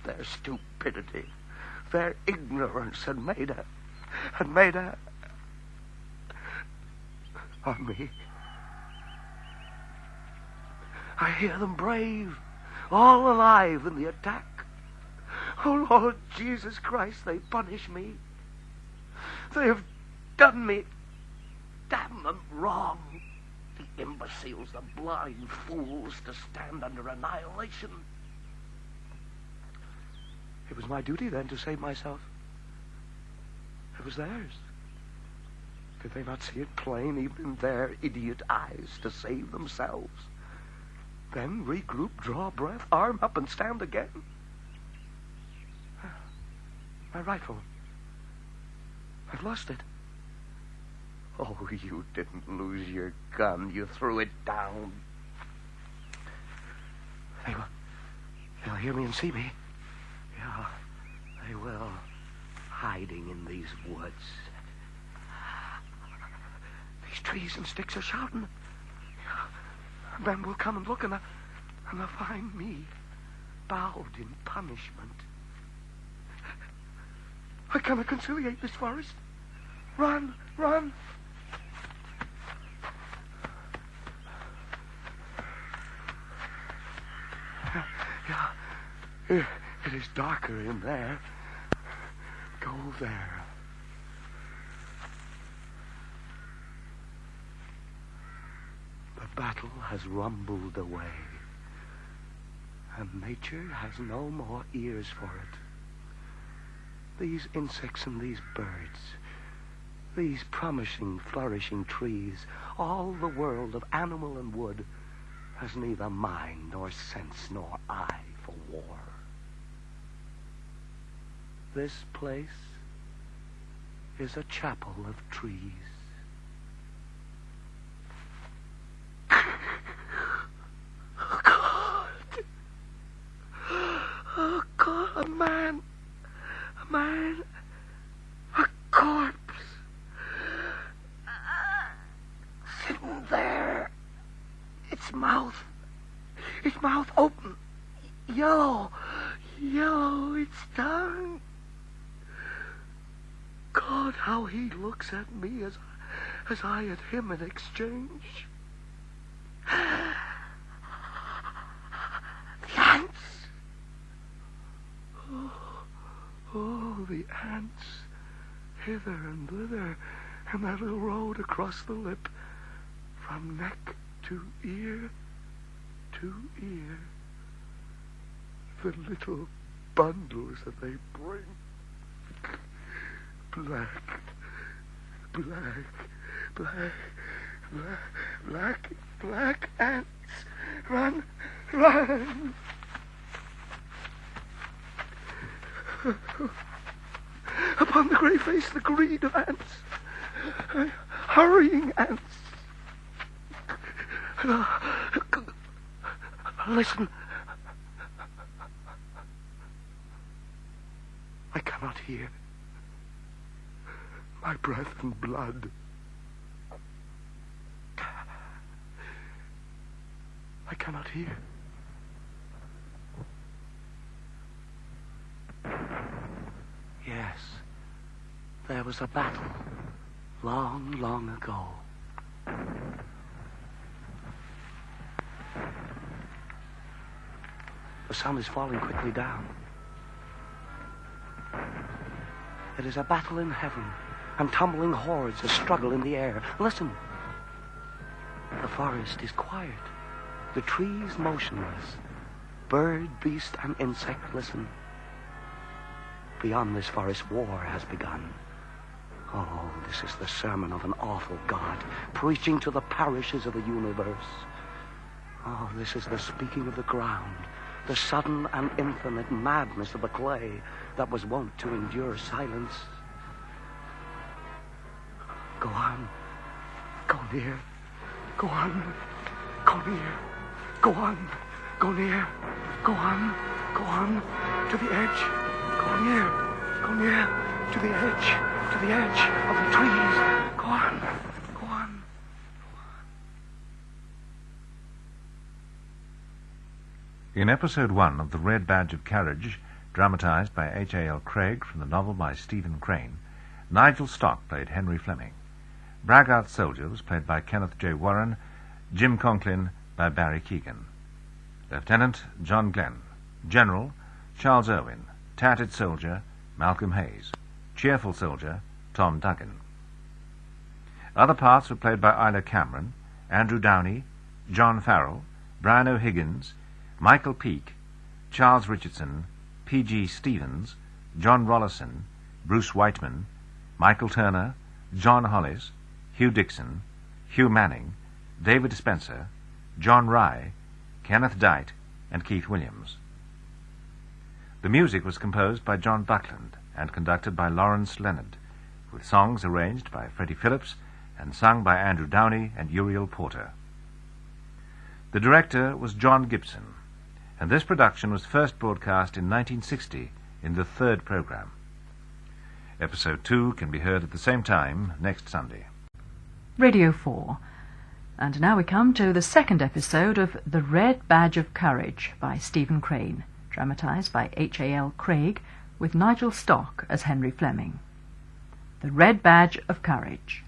their stupidity, their ignorance had made a on me. I hear them brave, all alive in the attack. Oh, Lord Jesus Christ, they punish me. They have done me, damn them, wrong. The imbeciles, the blind fools to stand under annihilation. It was my duty then to save myself. It was theirs. Did they not see it plain, even in their idiot eyes, to save themselves? Then regroup, draw breath, arm up, and stand again. My rifle. I've lost it. Oh, you didn't lose your gun. You threw it down. They'll hear me and see me. Yeah, they will. Hiding in these woods. These trees and sticks are shouting. Men will come and look, and they'll find me bowed in punishment. I cannot conciliate this forest. Run! Yeah, it is darker in there. Go there. The battle has rumbled away, and nature has no more ears for it. These insects and these birds, these promising, flourishing trees, all the world of animal and wood has neither mind nor sense nor eye for war. This place is a chapel of trees. Oh, God, a man, a corpse, sitting there. yellow its tongue. God, how he looks at me as I at him in exchange. The ants. Oh, the ants. Hither and thither, and that little road across the lip, from neck to ear to ear. The little bundles that they bring. Black, black, black, black, black, black ants. Run, run. Upon the grey face, the greed of ants. Hurrying ants. Listen. I cannot hear. My breath and blood. I cannot hear. Yes, there was a battle long, long ago. The sun is falling quickly down. It is a battle in heaven, and tumbling hordes a struggle in the air. Listen. The forest is quiet. The trees motionless. Bird, beast, and insect listen. Beyond this forest, war has begun. Oh, this is the sermon of an awful God, preaching to the parishes of the universe. Oh, this is the speaking of the ground, the sudden and infinite madness of the clay that was wont to endure silence. Go on. Go near. Go on. Go near. Go on. Go near. Go on. Go on. To the edge. Go near. Go near. To the edge. To the edge of the trees. Go on. Go on. In episode 1 of The Red Badge of Courage, dramatised by H.A.L. Craig from the novel by Stephen Crane, Nigel Stock played Henry Fleming. Braggart Soldier was played by Kenneth J. Warren, Jim Conklin by Barry Keegan. Lieutenant, John Glenn. General, Charles Irwin. Tattered Soldier, Malcolm Hayes. Cheerful Soldier, Tom Duggan. Other parts were played by Isla Cameron, Andrew Downey, John Farrell, Brian O'Higgins, Michael Peake, Charles Richardson, P.G. Stevens, John Rollison, Bruce Whiteman, Michael Turner, John Hollis, Hugh Dixon, Hugh Manning, David Spencer, John Rye, Kenneth Dite, and Keith Williams. The music was composed by John Buckland and conducted by Lawrence Leonard, with songs arranged by Freddie Phillips and sung by Andrew Downey and Uriel Porter. The director was John Gibson, and this production was first broadcast in 1960 in the third program. Episode 2 can be heard at the same time next Sunday. Radio 4. And now we come to the second episode of The Red Badge of Courage by Stephen Crane, dramatised by H.A.L. Craig, with Nigel Stock as Henry Fleming. The Red Badge of Courage.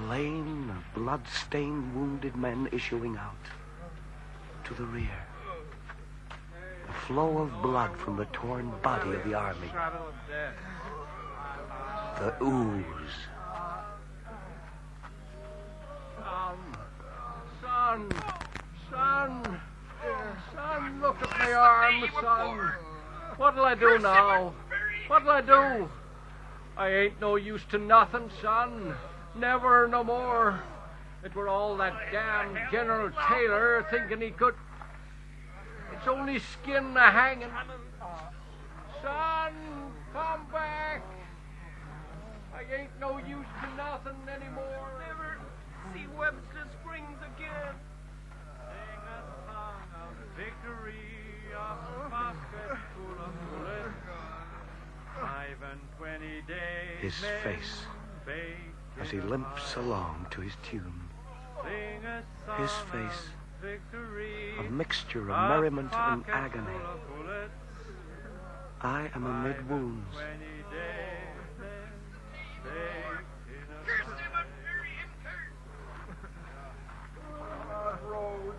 Lame, blood-stained, wounded men issuing out. To the rear. The flow of blood from the torn body of the army. The ooze. Son, look at my arm, son. What'll I do now? What'll I do? I ain't no use to nothing, son. Never no more. It were all that damn General Taylor thinking he could. It's only skin a-hanging. Son, come back. ain't no use to nothing anymore. Never see Webster Springs again. Sing a song of victory, of a basket full of bullets. 25 days. His face as he limps along to his tune. Sing a song His face, of victory, a mixture of merriment and agony. I am amid wounds. Hard road.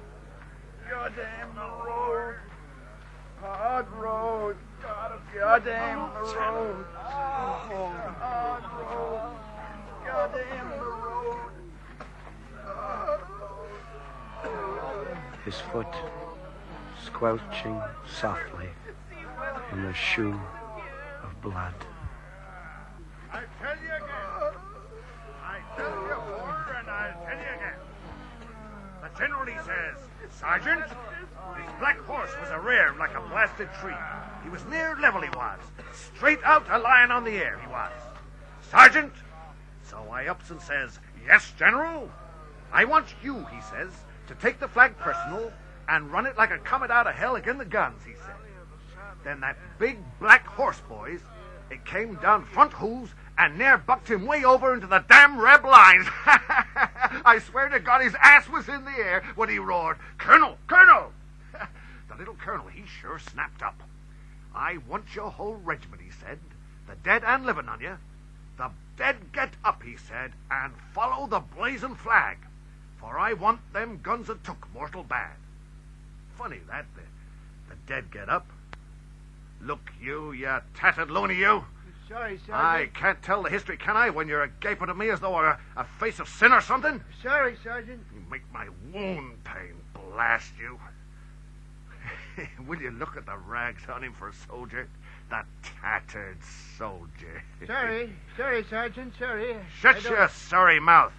Goddamn the road. Hard road. Goddamn the road. Hard road. Goddamn the road. His foot squelching softly in the shoe of blood. I tell you again. I tell you before, and I'll tell you again. The general, he says, Sergeant, his black horse was a rear like a blasted tree. He was near level, he was. Straight out a lion on the air, he was. Sergeant, so I ups and says, yes, General. I want you, he says, to take the flag personal and run it like a comet out of hell again the guns, he said. Then that big black horse, boys, it came down front hooves and near bucked him way over into the damn Reb lines. I swear to God his ass was in the air when he roared, Colonel, Colonel! The little colonel, he sure snapped up. I want your whole regiment, he said, the dead and living on you. The dead get up, he said, and follow the blazing flag, for I want them guns that took mortal bad. Funny that, the dead get up. Look, you tattered loony, you. Sorry, Sergeant. I can't tell the history, can I, when you're gaping at me as though I'm a face of sin or something? Sorry, Sergeant. You make my wound pain blast you. Will you look at the rags on him for a soldier? The tattered soldier. Sorry, Sergeant, sorry. Shut your sorry mouth,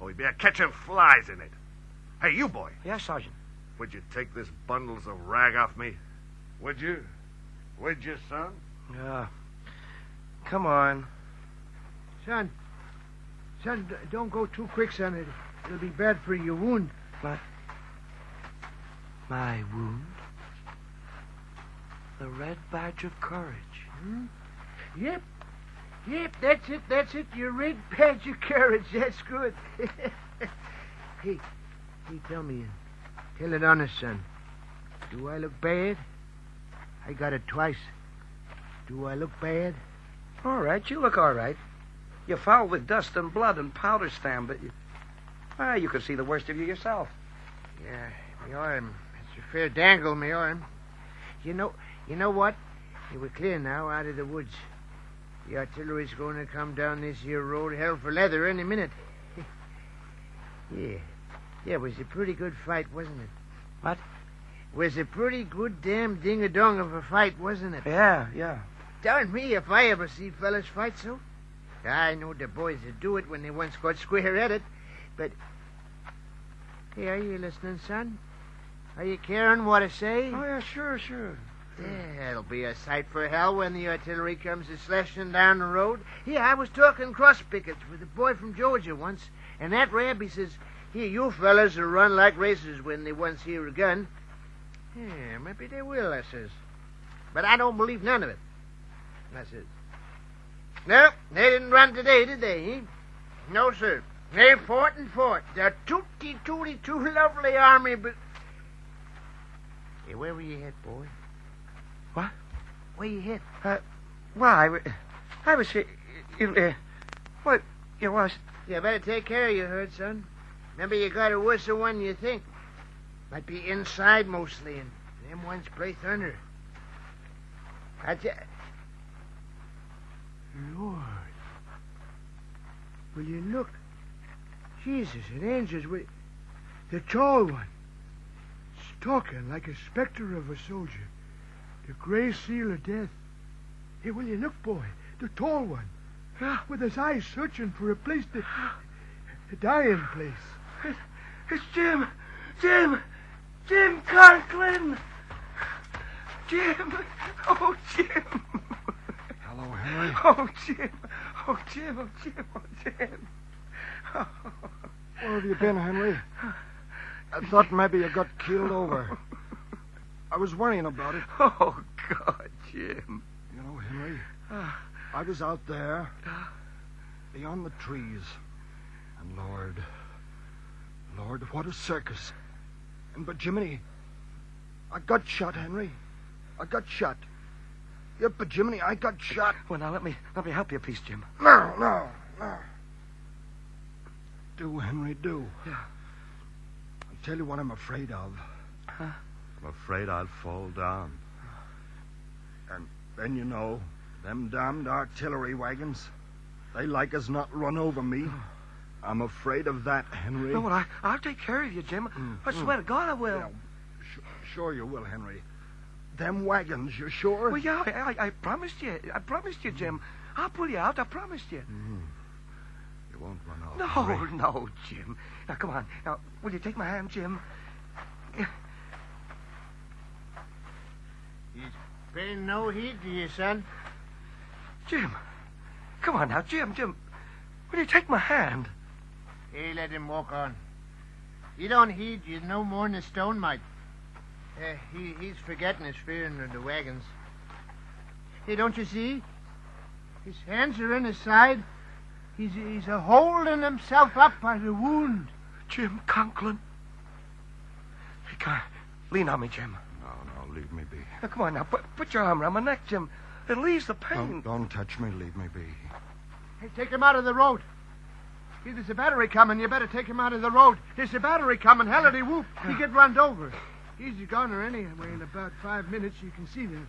or we'd be catching flies in it. Hey, you boy. Yes, Sergeant. Would you take this bundles of rag off me? Would you? Would you, son? Come on. Son, don't go too quick, son. It'll be bad for your wound. My wound? The red badge of courage. Hmm? Yep, that's it. Your red badge of courage. That's good. Hey, tell me, tell it honest, son. Do I look bad? I got it twice. Do I look bad? All right, you look all right. You're foul with dust and blood and powder stand, but you can see the worst of you yourself. Yeah, me arm. It's a fair dangle, me arm. You know what? We're clear now out of the woods. The artillery's going to come down this here road hell for leather any minute. Yeah, it was a pretty good fight, wasn't it? What? Was a pretty good damn ding-a-dong of a fight, wasn't it? Yeah. Darn me if I ever see fellas fight so. I know the boys that do it when they once got square at it, but... Hey, are you listening, son? Are you caring what I say? Oh, yeah, sure. Yeah, it'll be a sight for hell when the artillery comes a-slashing down the road. Yeah, I was talking cross pickets with a boy from Georgia once, and that Rab, he says, here, you fellas will run like racers when they once hear a gun. Yeah, maybe they will, I says. But I don't believe none of it. I says, no, they didn't run today, did they, eh? No, sir. They fought and fought. The tooty-tooty-too lovely army, but... Hey, where were you hit, boy? What? Where you hit? Well, I was... what? You was... You better take care of your hurt, son. Remember, you got a worse one than you think. Might be inside mostly, and them ones play thunder. Lord. Will you look? Jesus and angels, the tall one. Stalking like a specter of a soldier. The gray seal of death. Hey, will you look, boy? The tall one. With his eyes searching for a place to... a dying place. It's Jim Conklin! Jim! Oh, Jim! Hello, Henry. Oh, Jim! Oh, Jim, oh, Jim, oh, Jim. Where have you been, Henry? I thought maybe you got keeled over. I was worrying about it. Oh, God, Jim. You know, Henry, I was out there, beyond the trees. And Lord, what a circus. And but Jiminy, I got shot, Henry. I got shot. Yep, but Jiminy, I got shot. Well, now, let me help you a piece, Jim. No. Do, Henry, do. Yeah. I'll tell you what I'm afraid of. Huh? I'm afraid I'll fall down. And then, you know, them damned artillery wagons, they like as not run over me. I'm afraid of that, Henry. No, well, I'll take care of you, Jim. I swear to God I will. Yeah, sure you will, Henry. Them wagons, you sure? Well, yeah, I promised you. I promised you, Jim. I'll pull you out. I promised you. You won't run off. No, Henry. no, Jim. Now, come on. Now, will you take my hand, Jim? He's paying no heed to you, son. Jim. Come on now, Jim. Will you take my hand? Hey, let him walk on. He don't heed you no more'n a stone might. He's forgetting his fearing of the wagons. Hey, don't you see? His hands are in his side. He's a holding himself up by the wound. Jim Conklin. Hey, come, lean on me, Jim. No, leave me be. Now, come on now, put your arm around my neck, Jim. It leaves the pain. Don't touch me, leave me be. Hey, take him out of the road. Hey, there's a battery coming. You better take him out of the road. There's a battery coming. Hellity whoop. He get runned over. He's a goner anyway. In about 5 minutes, you can see that.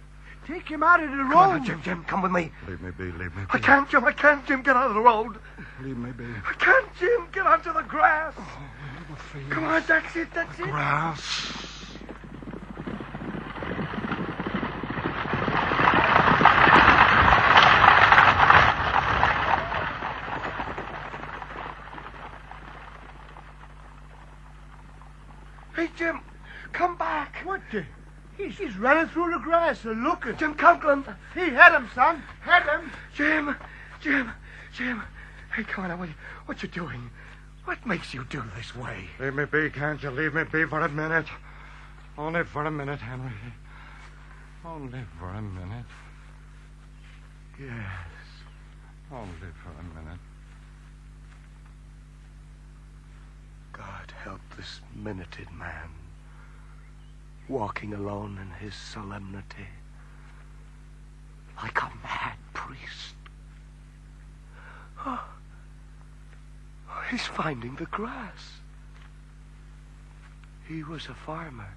Take him out of the road. Come on now, Jim, come with me. Leave me be. I can't, Jim, get out of the road. Leave me be. I can't, Jim, get onto the grass. Oh, come on, that's it. Grass. Hey, Jim, come back. What the? He's running through the grass. Looking. Jim Conklin. He had him, son. Had him. Jim. Hey, come on now. What you doing? What makes you do this way? Leave me be, can't you? Leave me be for a minute. Only for a minute, Henry. Only for a minute. Yes. Only for a minute. God help this minuted man, walking alone in his solemnity, like a mad priest. Oh, he's finding the grass. He was a farmer.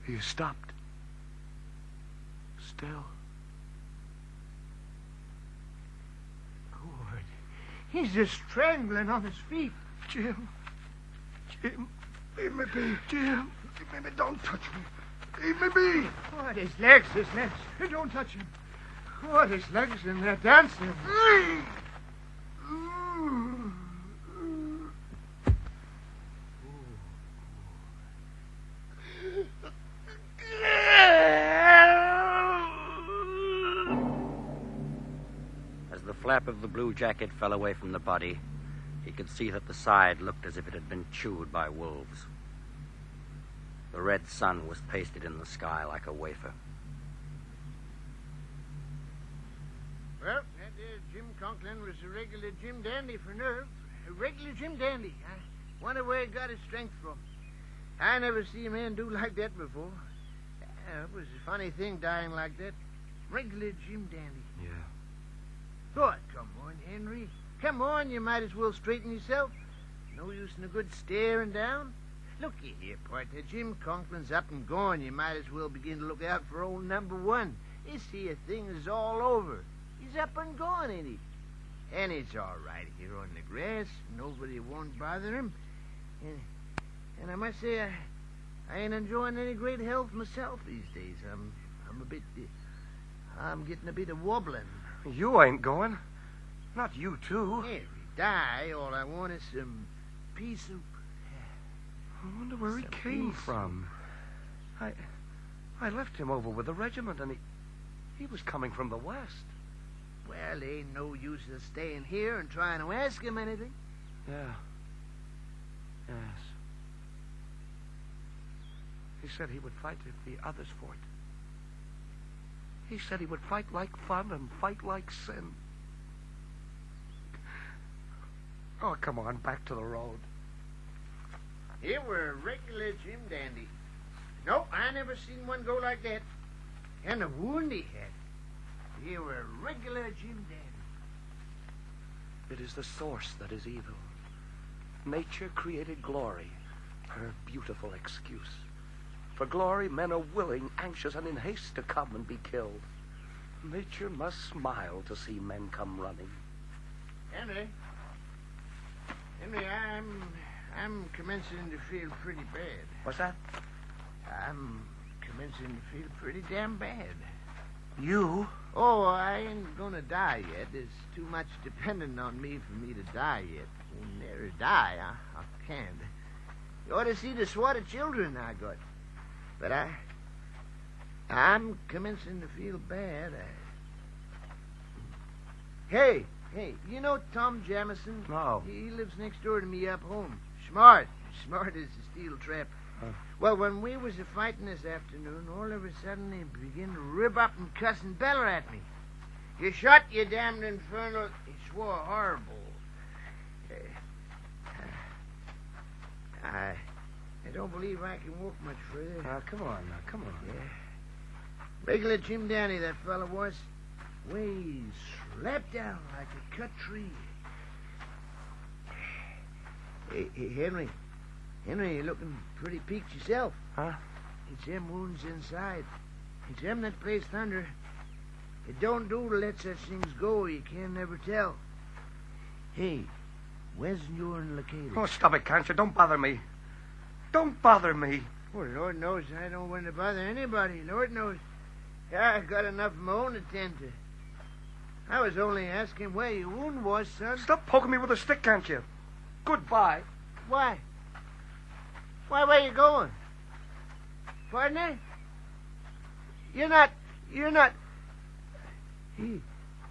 He has stopped. Still. Good. He's just strangling on his feet. Jim, leave me be. Jim, leave me be. Don't touch me. Leave me be. What, his legs. Don't touch him. What, his legs, and they're dancing. As the flap of the blue jacket fell away from the body, he could see that the side looked as if it had been chewed by wolves. The red sun was pasted in the sky like a wafer. Well, that there Jim Conklin was a regular Jim Dandy for nerve. A regular Jim Dandy. I wonder where he got his strength from. I never see a man do like that before. It was a funny thing dying like that. Regular Jim Dandy. Yeah. Good, come on, Henry. Come on, you might as well straighten yourself. No use in a good staring down. Looky here, partner. Jim Conklin's up and gone. You might as well begin to look out for old number one. This here thing is all over. He's up and gone, ain't he? And it's all right here on the grass. Nobody won't bother him. And I must say, I ain't enjoying any great health myself these days. I'm getting a bit of wobbling. You ain't going. Not you, too. Harry, die. All I want is some pea soup. I wonder where he came from. I left him over with the regiment, and he was coming from the west. Well, ain't no use of staying here and trying to ask him anything. Yeah. Yes. He said he would fight if the others fought. He said he would fight like fun and fight like sin. Oh, come on, back to the road. He were a regular Jim Dandy. Nope, I never seen one go like that. And the wound he had. He were a regular Jim Dandy. It is the source that is evil. Nature created glory, her beautiful excuse. For glory, men are willing, anxious, and in haste to come and be killed. Nature must smile to see men come running. Henry, I'm commencing to feel pretty bad. What's that? I'm commencing to feel pretty damn bad. You? Oh, I ain't gonna die yet. There's too much depending on me for me to die yet. I'll never die. I can't. You ought to see the swat of children I got. But I'm commencing to feel bad. Hey, you know Tom Jamison? No. He lives next door to me up home. Smart as a steel trap. Well, when we was a-fighting this afternoon, all of a sudden he began to rib up and cuss and beller at me. You shot, you damned infernal... He swore horrible. I don't believe I can walk much further. Come on. Yeah. Regular Jim Danny, that fella was. Way slapped down like a cut tree. Hey, Henry, you're looking pretty peaked yourself. Huh? It's them wounds inside. It's them that plays thunder. It don't do to let such things go. You can never tell. Hey, where's yourn located? Oh, stop it, can't you? Don't bother me. Don't bother me. Well, Lord knows I don't want to bother anybody. Lord knows. I've got enough of my own to tend to. I was only asking where your wound was, son. Stop poking me with a stick, can't you? Goodbye. Why? Where you going? Partner? You're not...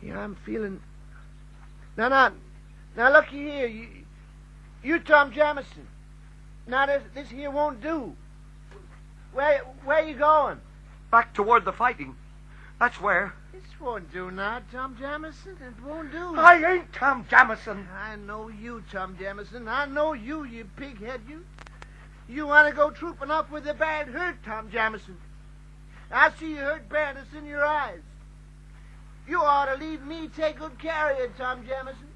Yeah, I'm feeling... Now, looky here. You Tom Jamison. Now, this here won't do. Where you going? Back toward the fighting. That's where. This won't do now, Tom Jamison. It won't do. I ain't Tom Jamison. I know you, Tom Jamison. I know you pighead, you. You want to go trooping up with a bad hurt, Tom Jamison. I see you hurt bad. It's in your eyes. You ought to leave me take good care of you, Tom Jamison.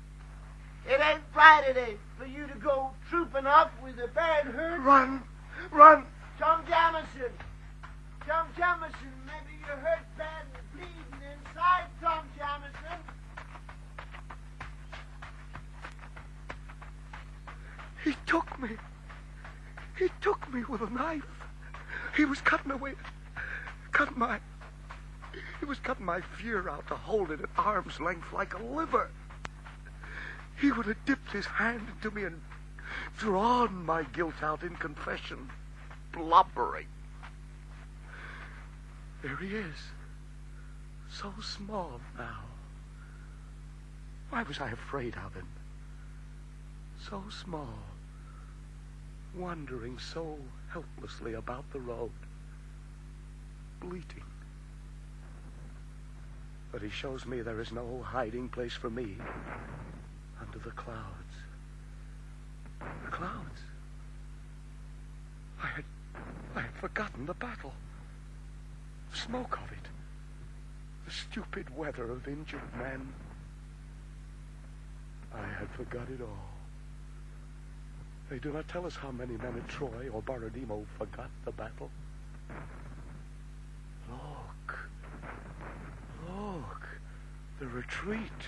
It ain't right, it ain't, for you to go trooping up with a bad hurt. Run. Tom Jamison, maybe you're hurt bad and bleeding inside, Tom Jamison. He took me with a knife. He was cutting my fear out to hold it at arm's length like a liver. He would have dipped his hand into me and drawn my guilt out in confession, blubbering. There he is, so small now. Why was I afraid of him? So small, wandering so helplessly about the road, bleating. But he shows me there is no hiding place for me under the clouds. The clouds? I had forgotten the battle. The smoke of it. The stupid weather of injured men. I had forgot it all. They do not tell us how many men at Troy or Borodino forgot the battle. Look, the retreat,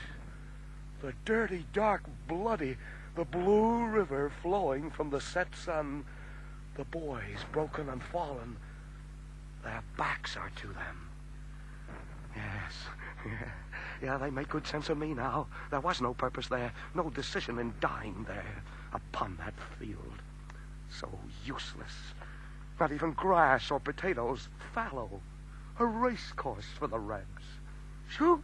the dirty, dark, bloody, the blue river flowing from the set sun, the boys broken and fallen, their backs are to them. Yes, yeah, they make good sense of me now. There was no purpose there, no decision in dying there, upon that field. So useless. Not even grass or potatoes, fallow. A race course for the Rebs. Shoot!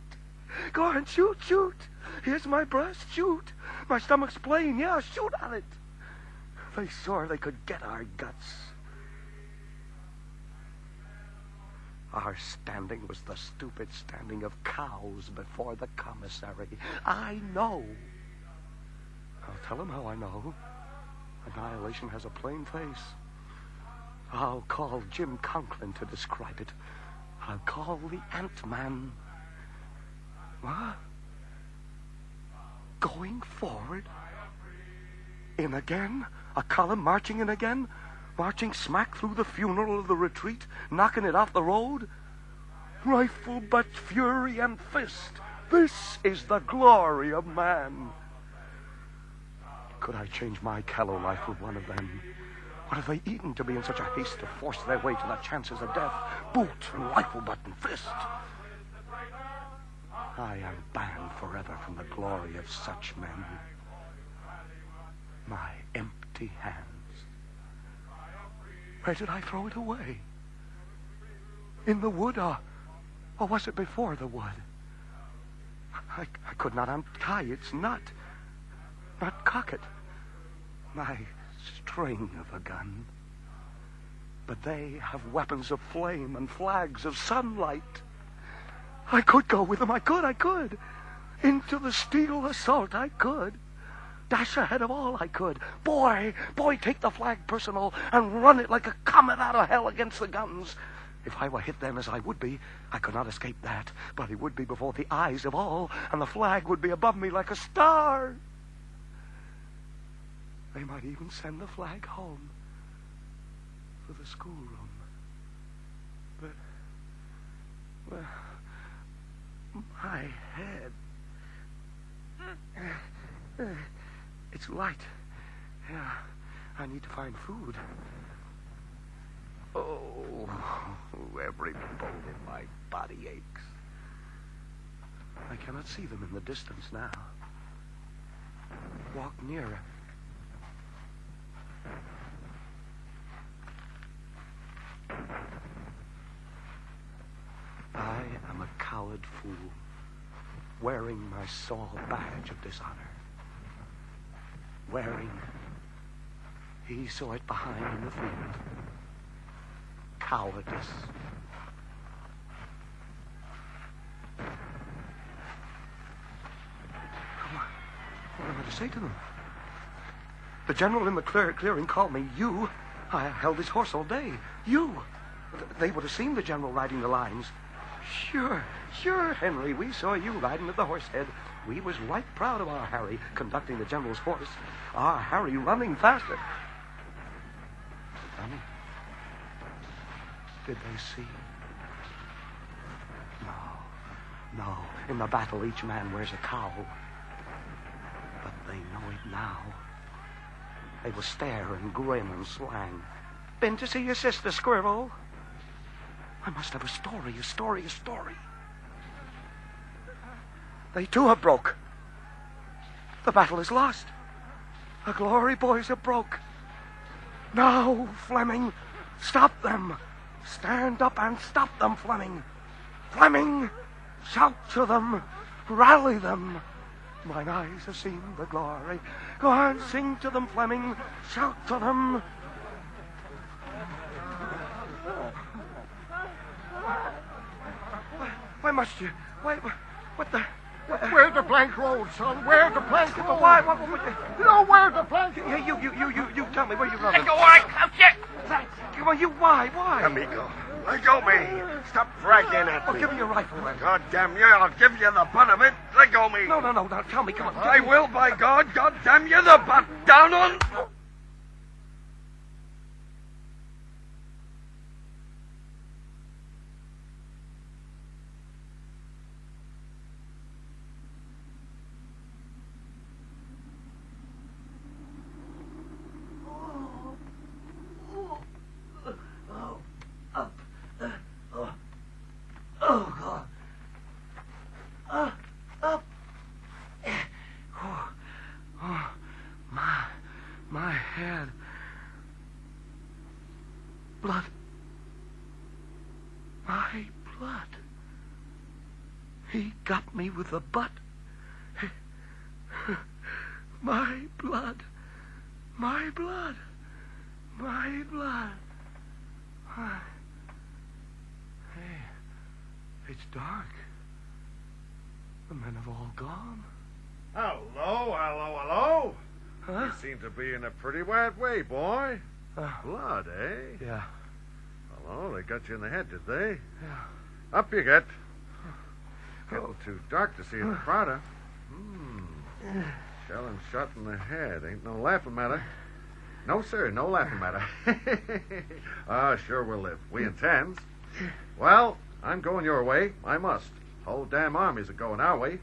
Go on, shoot, shoot. Here's my breast, shoot. My stomach's plain, yeah, shoot at it. They swore they could get our guts. Our standing was the stupid standing of cows before the commissary. I know. I'll tell him how I know. Annihilation has a plain face. I'll call Jim Conklin to describe it. I'll call the Ant-Man. What? Going forward? In again? A column marching in again? Marching smack through the funeral of the retreat? Knocking it off the road? Rifle, butt, fury, and fist. This is the glory of man. Could I change my callow life with one of them? What have they eaten to be in such a haste to force their way to the chances of death? Boot and rifle butt and fist. I am banned forever from the glory of such men. My empty hands. Where did I throw it away? In the wood, or was it before the wood? I could not untie its nut, not cock it. My string of a gun. But they have weapons of flame and flags of sunlight. I could go with them, I could. Into the steel assault, I could. Dash ahead of all, I could. Boy, take the flag personal and run it like a comet out of hell against the guns. If I were hit then as I would be, I could not escape that. But it would be before the eyes of all, and the flag would be above me like a star. They might even send the flag home to the schoolroom. But, well, my head. It's light. Yeah, I need to find food. Oh, every bone in my body aches. I cannot see them in the distance now. Walk nearer. I am a coward fool, wearing my sore badge of dishonor. He saw it behind in the field. Cowardice. What am I to say to them? The general in the clearing called me you. I held his horse all day. You. They would have seen the general riding the lines. Sure, Henry. We saw you riding at the horse head. We was right proud of our Harry conducting the general's horse. Our Harry running faster. Tell me, did they see? No. In the battle, each man wears a cowl. But they know it now. They will stare and grin and slang. Been to see your sister, Squirrel? I must have a story. They too have broke. The battle is lost. The glory boys have broke. Now, Fleming, stop them. Stand up and stop them, Fleming. Fleming, shout to them. Rally them. Mine eyes have seen the glory. Go on, sing to them, Fleming. Shout to them. Why must you? What the? Where's the blank road, son? Where's the blank road? Why? No, where's the blank road? Yeah, you tell me where you running. Let go, I crouch you. Come on, why? Amigo, let go me. Stop dragging at me. Oh, give me your rifle, then. God damn you, I'll give you the butt of it. Let go me. No, tell me, come on. I will, by God. God damn you, the butt. Down on... My head. Blood. My blood. He got me with the butt. My blood. My blood. My blood. Hey, it's dark. The men have all gone. Hello, hello, hello. Huh? You seem to be in a pretty bad way, boy. Blood, eh? Yeah. Hello, they got you in the head, did they? Yeah. Up you get. Getting too dark to see in the Prada. Shell and shot in the head. Ain't no laughing matter. No, sir, no laughing matter. Sure we'll live. We intends. Well, I'm going your way. I must. Whole damn armies are going our way.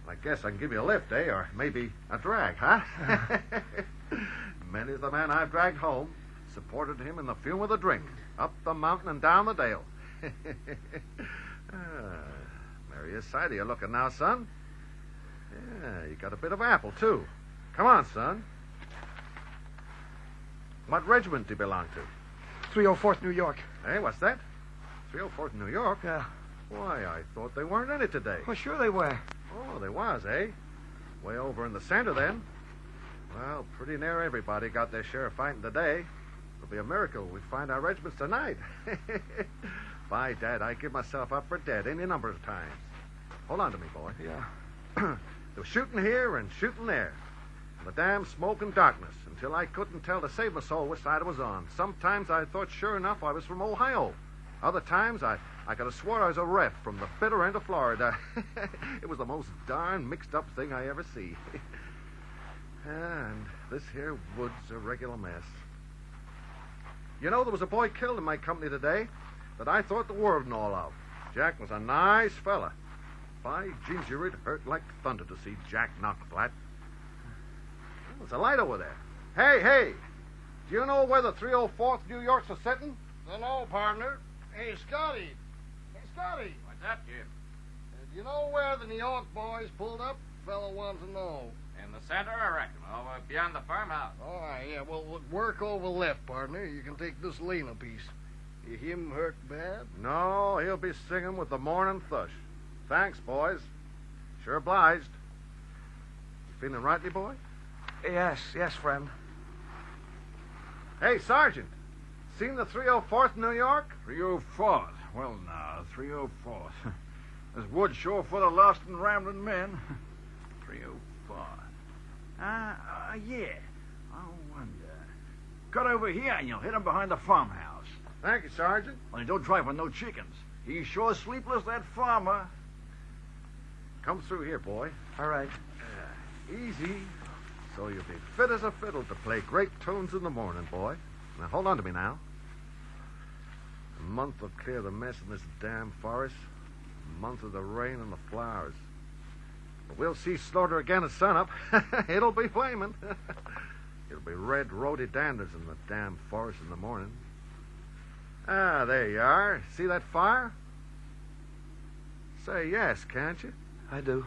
I guess I can give you a lift, eh? Or maybe a drag, huh? Many's the man I've dragged home. Supported him in the fume of the drink. Up the mountain and down the dale. Merrier sight of you looking now, son. Yeah, you got a bit of apple, too. Come on, son. What regiment do you belong to? 304th New York. Hey, what's that? 304th New York? Yeah. Why, I thought they weren't in it today. Well, sure they were. Oh, they was, eh? Way over in the center, then. Well, pretty near everybody got their share of fighting today. It'll be a miracle we find our regiments tonight. By Dad, I give myself up for dead any number of times. Hold on to me, boy. Yeah. There was shooting here and shooting there. The damn smoke and darkness, until I couldn't tell to save my soul which side I was on. Sometimes I thought sure enough I was from Ohio. Other times I could have swore I was a ref from the bitter end of Florida. It was the most darn mixed up thing I ever see. And this here wood's a regular mess. You know, there was a boy killed in my company today that I thought the world and all of. Jack was a nice fella. By ginger, it hurt like thunder to see Jack knocked flat. There's a light over there. Hey, do you know where the 304th New York's are sitting? No, partner. Hey, Scotty. What's up, Jim? Do you know where the New York boys pulled up? Fellow wants to know. In the center, I reckon. Over beyond the farmhouse. All right, yeah. Well, work over left, partner. You can take this Lena piece. Him hurt bad? No, he'll be singing with the morning thrush. Thanks, boys. Sure obliged. Feeling rightly, boy? Yes, friend. Hey, Sergeant. Seen the 304th New York? 304th? Well, now, 304th. There's wood sure full of lost and rambling men. 304th. Yeah. I wonder. Cut over here and you'll hit him behind the farmhouse. Thank you, Sergeant. Only don't try for no chickens. He's sure sleepless, that farmer. Come through here, boy. All right. Easy. So you'll be fit as a fiddle to play great tunes in the morning, boy. Now, hold on to me now. A month will clear the mess in this damn forest. A month of the rain and the flowers. But we'll see slaughter again at sunup. It'll be flaming. It'll be red rhododendrons in the damn forest in the morning. There you are. See that fire? Say yes, can't you? I do.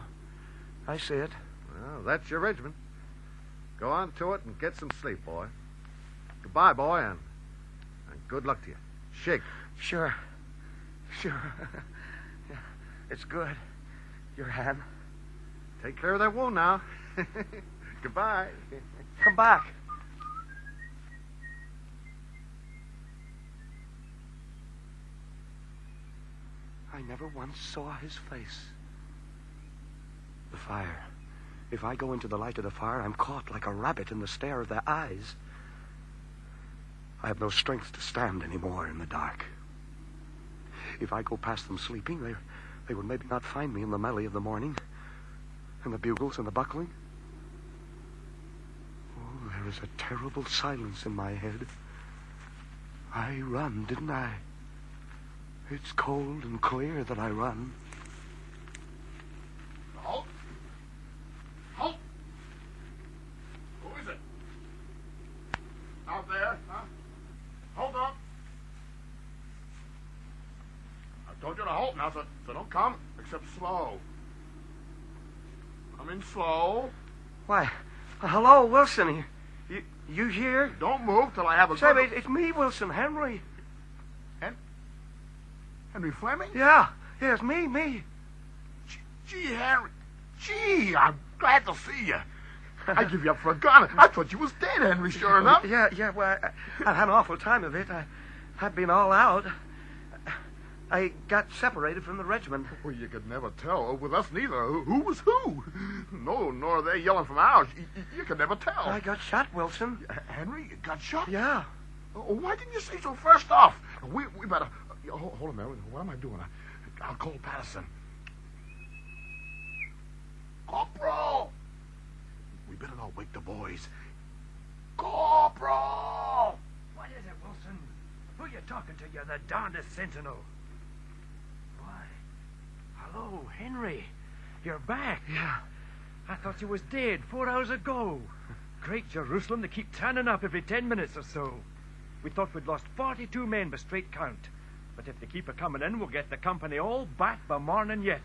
I see it. Well, that's your regiment. Go on to it and get some sleep, boy. Goodbye, boy, and good luck to you. Shake. Sure. Yeah, it's good. Your hand. Take care of that wound now. Goodbye. Come back. I never once saw his face. The fire. If I go into the light of the fire, I'm caught like a rabbit in the stare of their eyes. I have no strength to stand anymore in the dark. If I go past them sleeping, they would maybe not find me in the melee of the morning, and the bugles and the buckling. Oh, there is a terrible silence in my head. I run, didn't I? It's cold and clear that I run. Halt! Halt! Who is it? Out there, huh? Hold up! I told you to halt now, so don't come, except slow. Come in slow. Why, hello, Wilson. You here? Don't move till I have a Say, good... it's me, Wilson, Henry. Henry Fleming? Yeah, it's me. Gee, Henry. Gee, I'm glad to see you. I give you up for a gun. I thought you was dead, Henry, sure enough. Yeah, well, I had an awful time of it. I'd been all out. I got separated from the regiment. Well, you could never tell. With us neither. Who was who? No, nor are they yelling from ours. You could never tell. I got shot, Wilson. Henry, you got shot? Yeah. Why didn't you say so first off? We better... Hold a minute. What am I doing? I'll call Patterson. Corporal! We better not wake the boys. Corporal! What is it, Wilson? Who you talking to? You're the darndest sentinel. Why, hello, Henry. You're back. Yeah. I thought you was dead 4 hours ago. Great Jerusalem, they keep turning up every 10 minutes or so. We thought we'd lost 42 men by straight count. But if they keep a-coming in, we'll get the company all back by morning yet.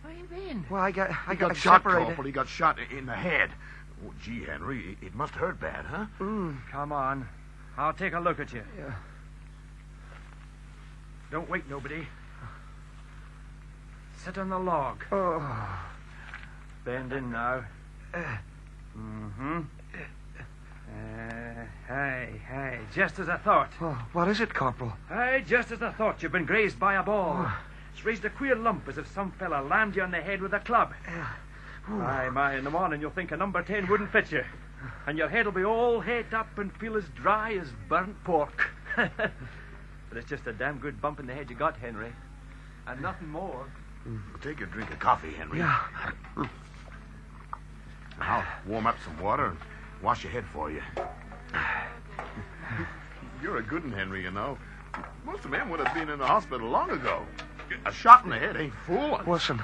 Where you been? Well, I got shot, separated. Corporal. He got shot in the head. Oh, gee, Henry, it must hurt bad, huh? Come on. I'll take a look at you. Yeah. Don't wake nobody. Sit on the log. Oh. Bend in now. Mm-hmm. Hey, just as I thought. Oh, what is it, Corporal? Hey, just as I thought. You've been grazed by a ball. It's raised a queer lump as if some fella lammed you on the head with a club. My, in the morning you'll think a number 10 wouldn't fit you. And your head will be all het up and feel as dry as burnt pork. But it's just a damn good bump in the head you got, Henry. And nothing more. Take a drink of coffee, Henry. Yeah. I'll warm up some water and wash your head for you. You're a good one, Henry, you know. Most of men would have been in the hospital long ago. A shot in the head ain't fooling. Wilson,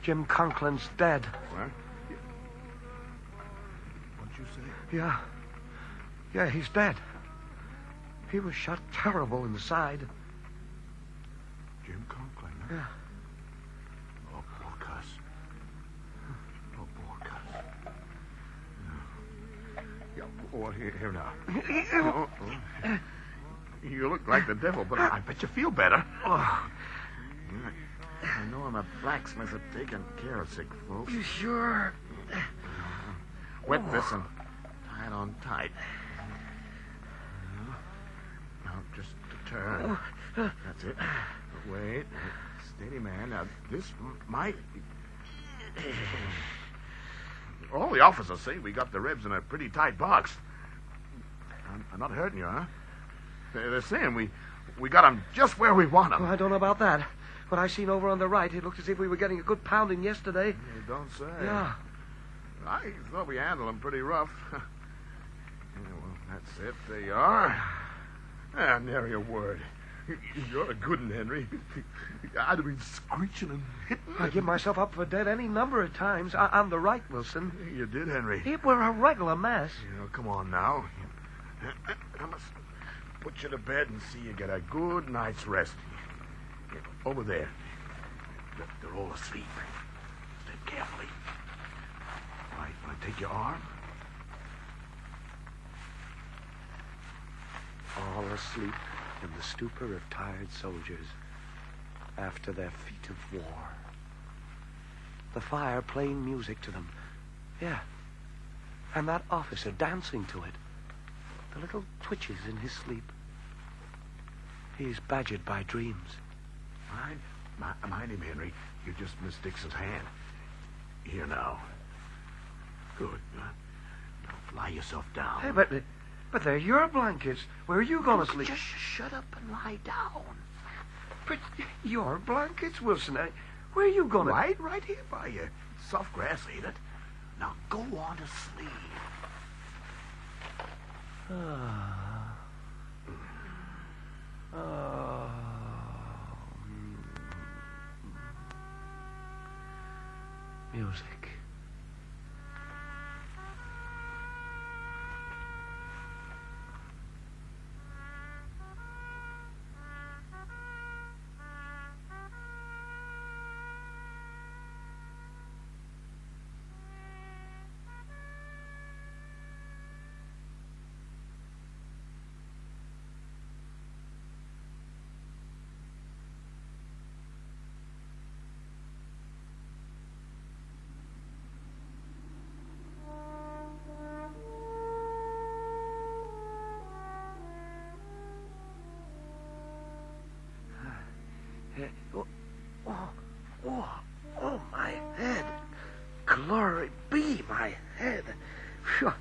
Jim Conklin's dead. What? What'd you say? Yeah, he's dead. He was shot terrible in the side. Jim Conklin, huh? Yeah. Oh, poor cuss. Oh, poor cuss. Yeah, well, here now. You look like the devil, but I bet you feel better. I know I'm a blacksmith at taking care of sick folks. You sure? Wet this and tie it on tight. Now, just a turn. That's it. Wait. Steady, man. Now, this might be... All the officers say we got the Rebs in a pretty tight box. I'm not hurting you, huh? They're saying we got them just where we want them. Well, I don't know about that. What I seen over on the right, it looked as if we were getting a good pounding yesterday. You don't say. Yeah. I thought we handled them pretty rough. Yeah, well, that's it. There you are. Nary a word. You're a good one, Henry. I'd have been screeching and hitting. I give myself up for dead any number of times. On the right, Wilson. You did, Henry. It were a regular mess. Come on now. I must put you to bed and see you get a good night's rest. Over there. They're all asleep. Step carefully. Right, want to take your arm? All asleep in the stupor of tired soldiers after their feat of war. The fire playing music to them. Yeah. And that officer dancing to it. The little twitches in his sleep. He's badgered by dreams. Mind him, Henry. You just missed Dixon's hand. Here now. Good. Now lie yourself down. Hey, but they're your blankets. Where are you going to sleep? Just shut up and lie down. But your blankets, Wilson. Where are you going to... Right here by you. Soft grass, ain't it? Now go on to sleep. Music. Oh, my head. Glory be, my head. Phew.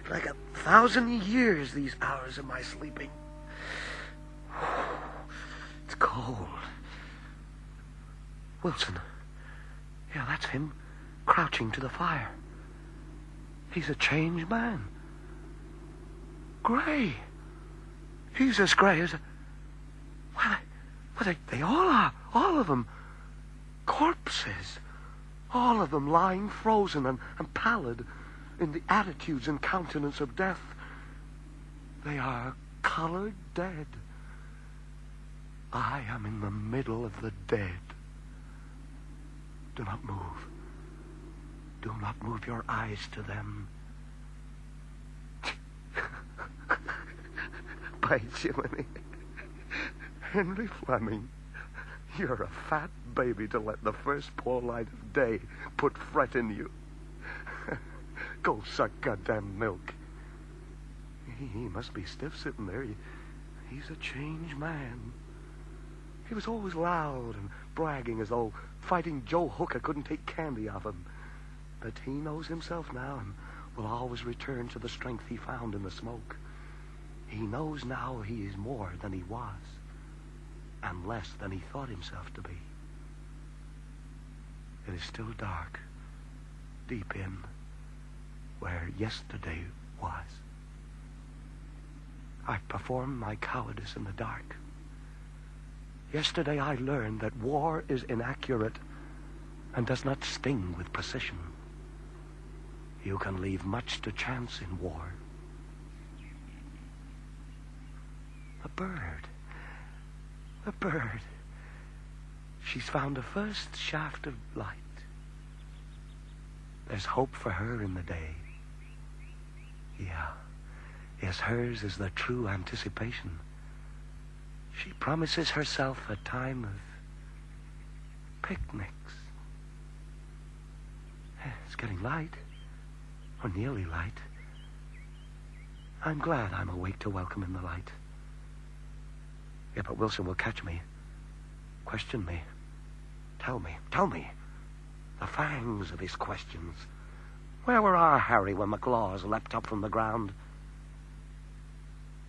Like 1,000 years, these hours of my sleeping. It's cold. Wilson. Yeah, that's him, crouching to the fire. He's a changed man. Gray. He's as gray as a... Well, they all are. All of them. Corpses. All of them lying frozen and pallid in the attitudes and countenance of death. They are colored dead. I am in the middle of the dead. Do not move. Do not move your eyes to them. By Jiminy. Henry Fleming, you're a fat baby to let the first poor light of day put fret in you. Go suck goddamn milk. He must be stiff sitting there. He's a changed man. He was always loud and bragging as though fighting Joe Hooker couldn't take candy off him. But he knows himself now and will always return to the strength he found in the smoke. He knows now he is more than he was and less than he thought himself to be. It is still dark, deep in where yesterday was. I performed my cowardice in the dark. Yesterday I learned that war is inaccurate and does not sting with precision. You can leave much to chance in war. A bird. A bird. She's found the first shaft of light. There's hope for her in the day. Yeah. Yes, hers is the true anticipation. She promises herself a time of picnics. It's getting light, or nearly light. I'm glad I'm awake to welcome in the light. Yeah, but Wilson will catch me, question me, tell me. The fangs of his questions. Where were our Harry when McLaws leapt up from the ground?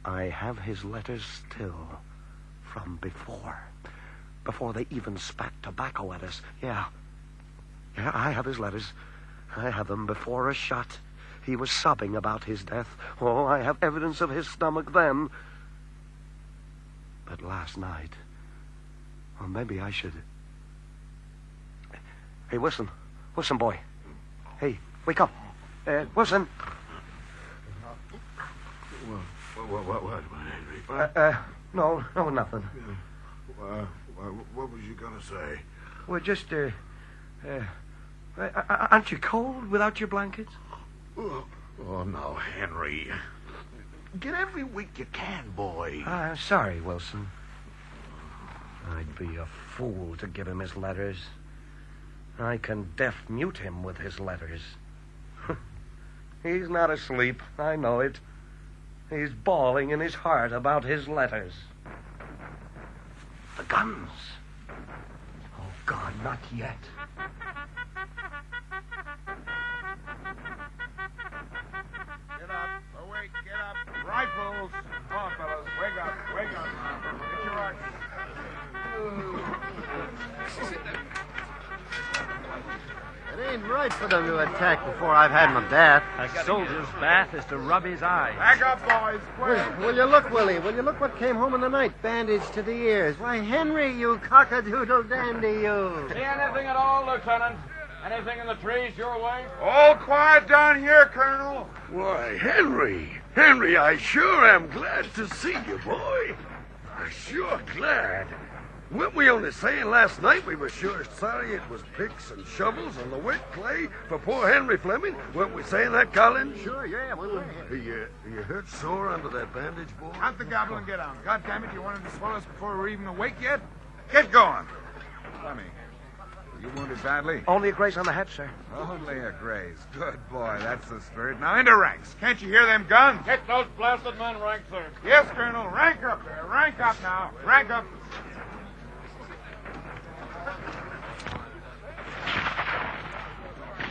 I have his letters still from before they even spat tobacco at us. Yeah, I have his letters. I have them before a shot. He was sobbing about his death. Oh, I have evidence of his stomach then. But last night, well, maybe I should... Hey, Wilson, boy. Hey, wake up. Wilson. What, Henry? No, nothing. What was you gonna say? Well, just, aren't you cold without your blankets? Oh, no, Henry. Get every week you can, boy. Sorry, Wilson. I'd be a fool to give him his letters. I can deaf-mute him with his letters. He's not asleep, I know it. He's bawling in his heart about his letters. The guns. Oh, God, not yet. Get up. Awake, get up. Rifles. Come on, fellas. Wake up. Get your rifles. It ain't right for them to attack before I've had my bath. A soldier's bath is to rub his eyes. Back up, boys. Quick. Will you look, Willie? Will you look what came home in the night? Bandaged to the ears. Why, Henry, you cock-a-doodle dandy, you. See anything at all, Lieutenant? Anything in the trees your way? All quiet down here, Colonel. Why, Henry, I sure am glad to see you, boy. I'm sure glad. Weren't we only saying last night we were sure sorry it was picks and shovels and the wet clay for poor Henry Fleming? Weren't we saying that, Colin? Sure, yeah. Are you hurt sore under that bandage, boy? Count the gobble and get on. God damn it, you wanted to swallow us before we're even awake yet? Get going. Fleming, you wounded badly? Only a graze on the head, sir. Only a graze. Good boy, that's the spirit. Now into ranks. Can't you hear them guns? Get those blasted men ranked, sir. Yes, Colonel. Rank up there. Rank up now. Rank up.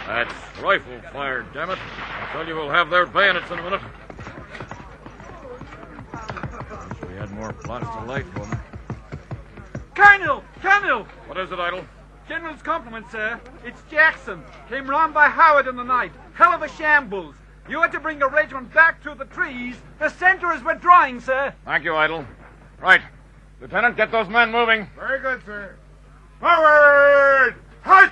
That's rifle fire, damn it. I tell you, we'll have their bayonets in a minute. Wish we had more plots to light for them. Colonel! Colonel! What is it, Idle? General's compliments, sir. It's Jackson. Came round by Howard in the night. Hell of a shambles. You had to bring the regiment back through the trees. The center is withdrawing, sir. Thank you, Idle. Right. Lieutenant, get those men moving. Very good, sir. Forward! Halt!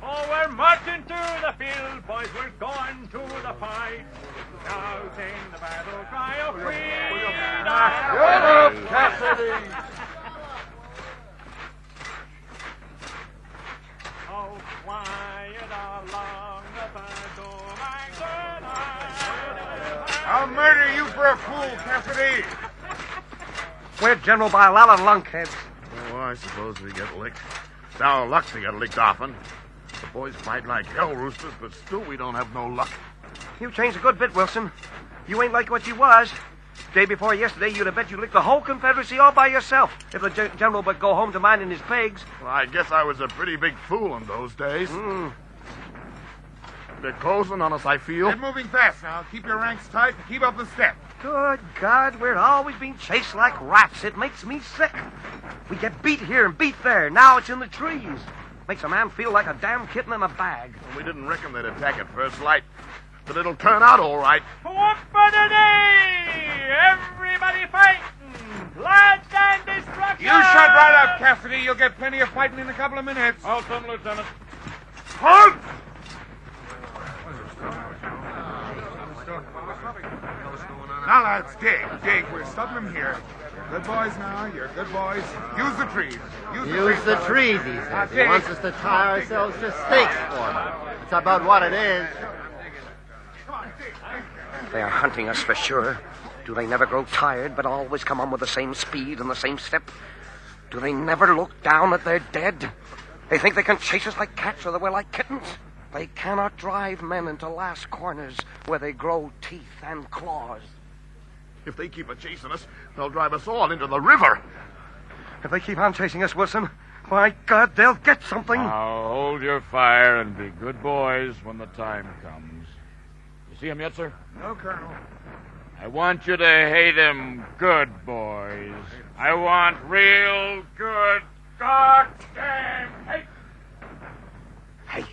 Oh, we're marching to the field, boys, we're going to the fight. Now sing the battle cry of freedom. Shut up, Cassidy! Oh, quiet along the battle, my good I'll murder you for a fool, Cassidy. We're general by a lot of lunkheads. Oh, I suppose we get licked. It's our luck to get licked often. The boys fight like hell roosters, but still we don't have no luck. You changed a good bit, Wilson. You ain't like what you was. Day before yesterday, you'd have bet you licked the whole Confederacy all by yourself if the general would go home to minding his pigs. Well, I guess I was a pretty big fool in those days. They're closing on us, I feel. Get moving fast now. Keep your ranks tight and keep up the step. Good God, we're always being chased like rats. It makes me sick. We get beat here and beat there. Now it's in the trees. Makes a man feel like a damn kitten in a bag. Well, we didn't reckon they'd attack at first light. But it'll turn out all right. Whoop-a-da-dee! Everybody fighting! Blood and destruction! You shut right up, Cassidy. You'll get plenty of fighting in a couple of minutes. Halt them, Lieutenant. Halt! Now, lads, dig. We're stopping them here. You're good boys now. You're good boys. Use the trees. Use the trees, he says. He wants us to tie ourselves to stakes for him. That's about what it is. They are hunting us for sure. Do they never grow tired, but always come on with the same speed and the same step? Do they never look down at their dead? They think they can chase us like cats or that we're like kittens? They cannot drive men into last corners where they grow teeth and claws. If they keep chasing us, they'll drive us all into the river. If they keep on chasing us, Wilson, by God, they'll get something. Now, hold your fire and be good boys when the time comes. You see him yet, sir? No, Colonel. I want you to hate him good, boys. I want real good, goddamn hate. Hate.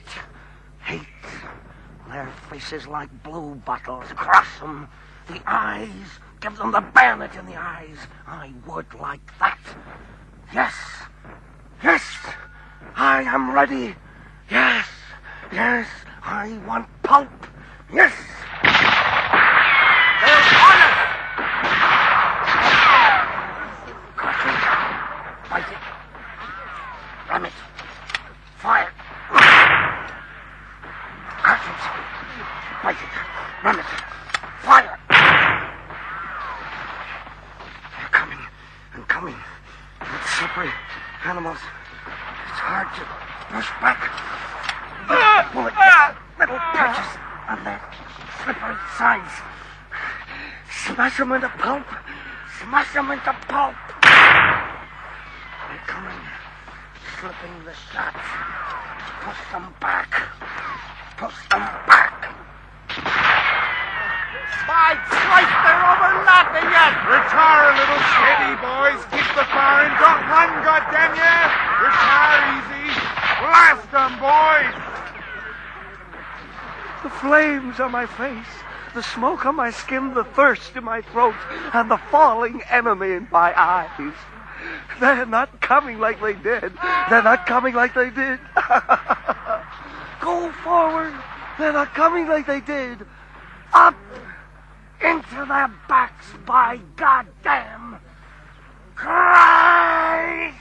Their faces like blue bottles across them. The eyes, give them the bayonet in the eyes. I would like that. Yes, I am ready. Yes, I want pulp. Yes. There's orders. Cartridge. Fight it. Ram it. Fire. Cartridge. Fight it. Ram it. Fire. They're coming and coming. It's slippery animals. It's hard to push back. Bullet little patches on their slippery sides. Smash them into pulp. Smash them into pulp. They're coming. Slipping the shots. Push them back. Push them back. By Christ, they're overlapping yet! Retire a little steady, boys. Keep the firing. Don't run, goddamn ya! Retire easy. Blast them, boys! The flames on my face, the smoke on my skin, the thirst in my throat, and the falling enemy in my eyes. They're not coming like they did. They're not coming like they did. Go forward. They're not coming like they did. Up into their backs, by goddamn Christ!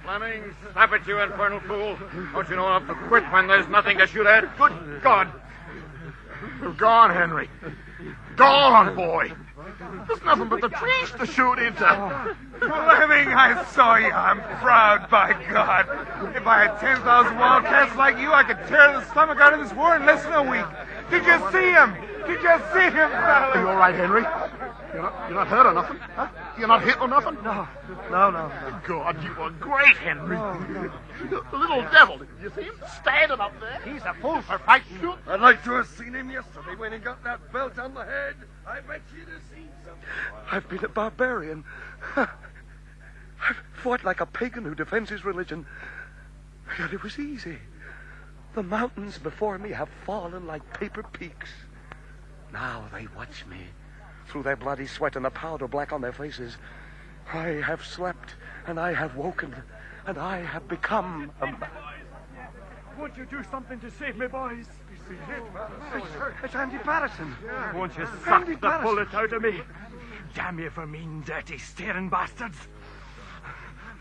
Fleming, stop it, you infernal fool. Don't you know enough to quit when there's nothing to shoot at? Good God. You're gone, Henry. Gone, boy. There's nothing but the trees to shoot into. Fleming, I saw you. I'm proud, by God. If I had 10,000 wildcats like you, I could tear the stomach out of this war in less than a week. Did you see him? Did you see him, fella? Are you all right, Henry? You're not hurt or nothing, huh? You're not hit or nothing? No. God, you were great, Henry. The little devil, did you see him standing up there? He's a fool for fighting. I'd like to have seen him yesterday when he got that belt on the head. I bet you'd have seen something. I've been a barbarian. I've fought like a pagan who defends his religion. Yet it was easy. The mountains before me have fallen like paper peaks. Now they watch me. Through their bloody sweat and the powder black on their faces, I have slept, and I have woken, and I have become a man. Won't you do something to save me, boys? It's Andy Patterson. Won't you suck the bullet out of me? Damn you for mean, dirty, staring bastards.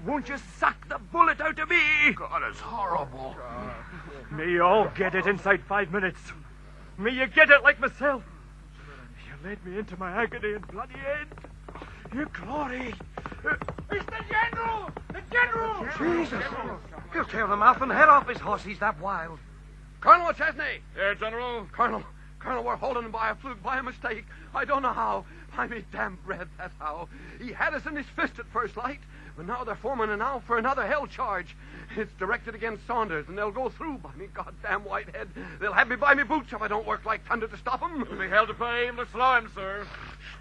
Won't you suck the bullet out of me? God, it's horrible. May you all get it inside 5 minutes. May you get it like myself. You led me into my agony and bloody end. Your glory. It's the General! The General! Jesus! He'll tear the mouth and head off his horse. He's that wild. Colonel McChesney! Yeah, General? Colonel, we're holding him by a fluke, by a mistake. I don't know how. By me damn bread, that's how. He had us in his fist at first light, but now they're forming an out for another hell charge. It's directed against Saunders, and they'll go through by me goddamn whitehead. They'll have me by me boots if I don't work like thunder to stop them. You'll be held to pay him to slow him, sir.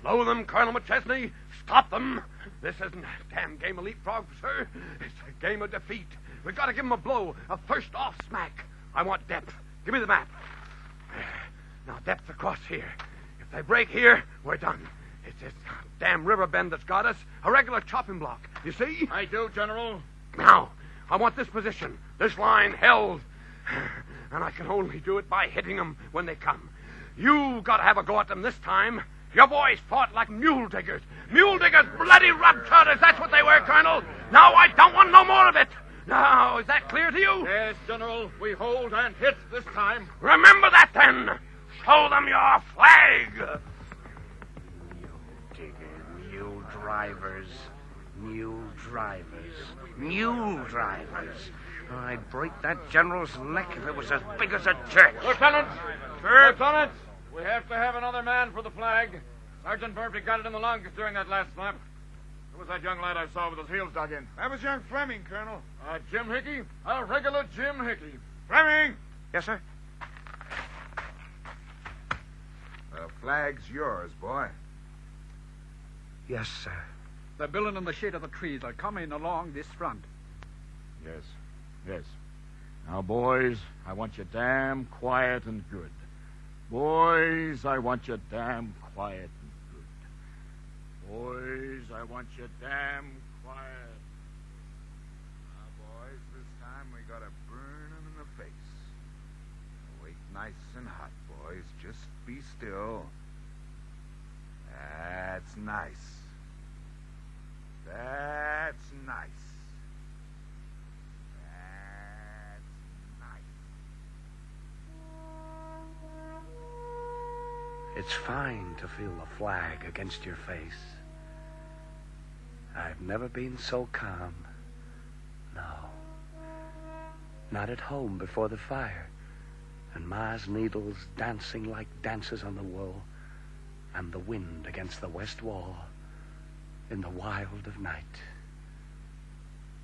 Slow them, Colonel McChesney. Stop them. This isn't a damn game of leapfrog, sir. It's a game of defeat. We've got to give them a blow, a first-off smack. I want depth. Give me the map. Now, depth across here. If they break here, we're done. It's this damn river bend that's got us. A regular chopping block. You see? I do, General. Now, I want this position, this line held. And I can only do it by hitting them when they come. You got to have a go at them this time. Your boys fought like mule diggers. Mule diggers, bloody rub trotters. That's what they were, Colonel. Now I don't want no more of it. Now, is that clear to you? Yes, General. We hold and hit this time. Remember that, then. Show them your flag. Mule drivers. Mule drivers. I'd break that general's neck if it was as big as a church. Lieutenant! Sir? Lieutenant! We have to have another man for the flag. Sergeant Murphy got it in the longest during that last snap. Who was that young lad I saw with his heels dug in? That was young Fleming, Colonel. Jim Hickey? A regular Jim Hickey. Fleming! Yes, sir? The flag's yours, boy. Yes, sir. They're building in the shade of the trees. They're coming along this front. Yes. Now, boys, I want you damn quiet and good. Boys, I want you damn quiet and good. Boys, I want you damn quiet. Now, boys, this time we gotta burn 'em in the face. Wait nice and hot, boys. Just be still. That's nice. That's nice. It's fine to feel the flag against your face. I've never been so calm. No. Not at home before the fire, and Ma's needles dancing like dancers on the wool, and the wind against the west wall in the wild of night.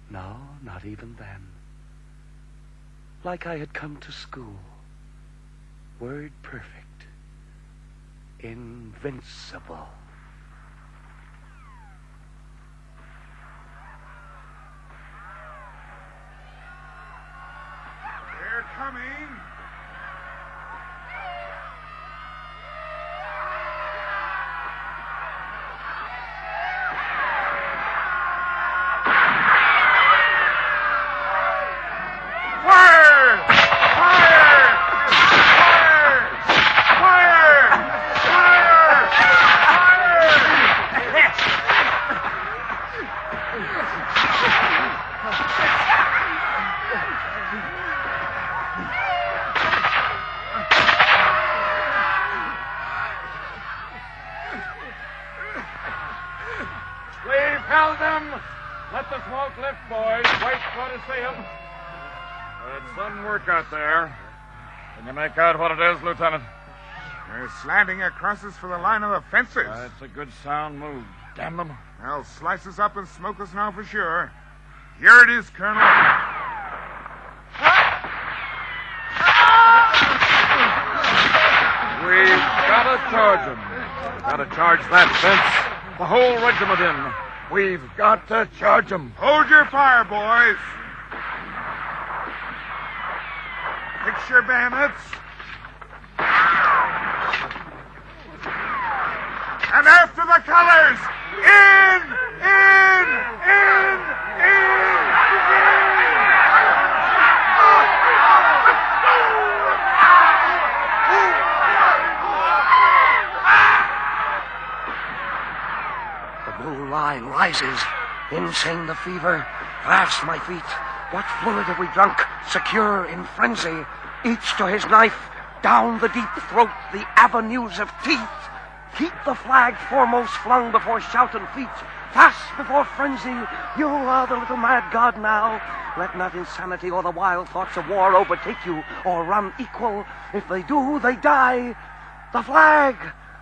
No, not even then. Like I had come to school. Word perfect. Invincible. They're coming. We've held them. Let the smoke lift, boys. Wait for to see them. It's some work out there. Can you make out what it is, Lieutenant? They're slanting across us for the line of the fences. It's a good sound move. damn them. They'll slice us up and smoke us now for sure. Here it is, Colonel. We've got to charge them. We've got to charge that fence. The whole regiment in. We've got to charge them. Hold your fire, boys. Fix your bayonets. And after the colors! In! The blue line rises. Insane the fever. Fast my feet. What fluid have we drunk? Secure in frenzy. Each to his knife. Down the deep throat, the avenues of teeth. Keep the flag foremost flung before shouting feet. Fast before frenzy. You are the little mad god now. Let not insanity or the wild thoughts of war overtake you or run equal. If they do, they die. The flag,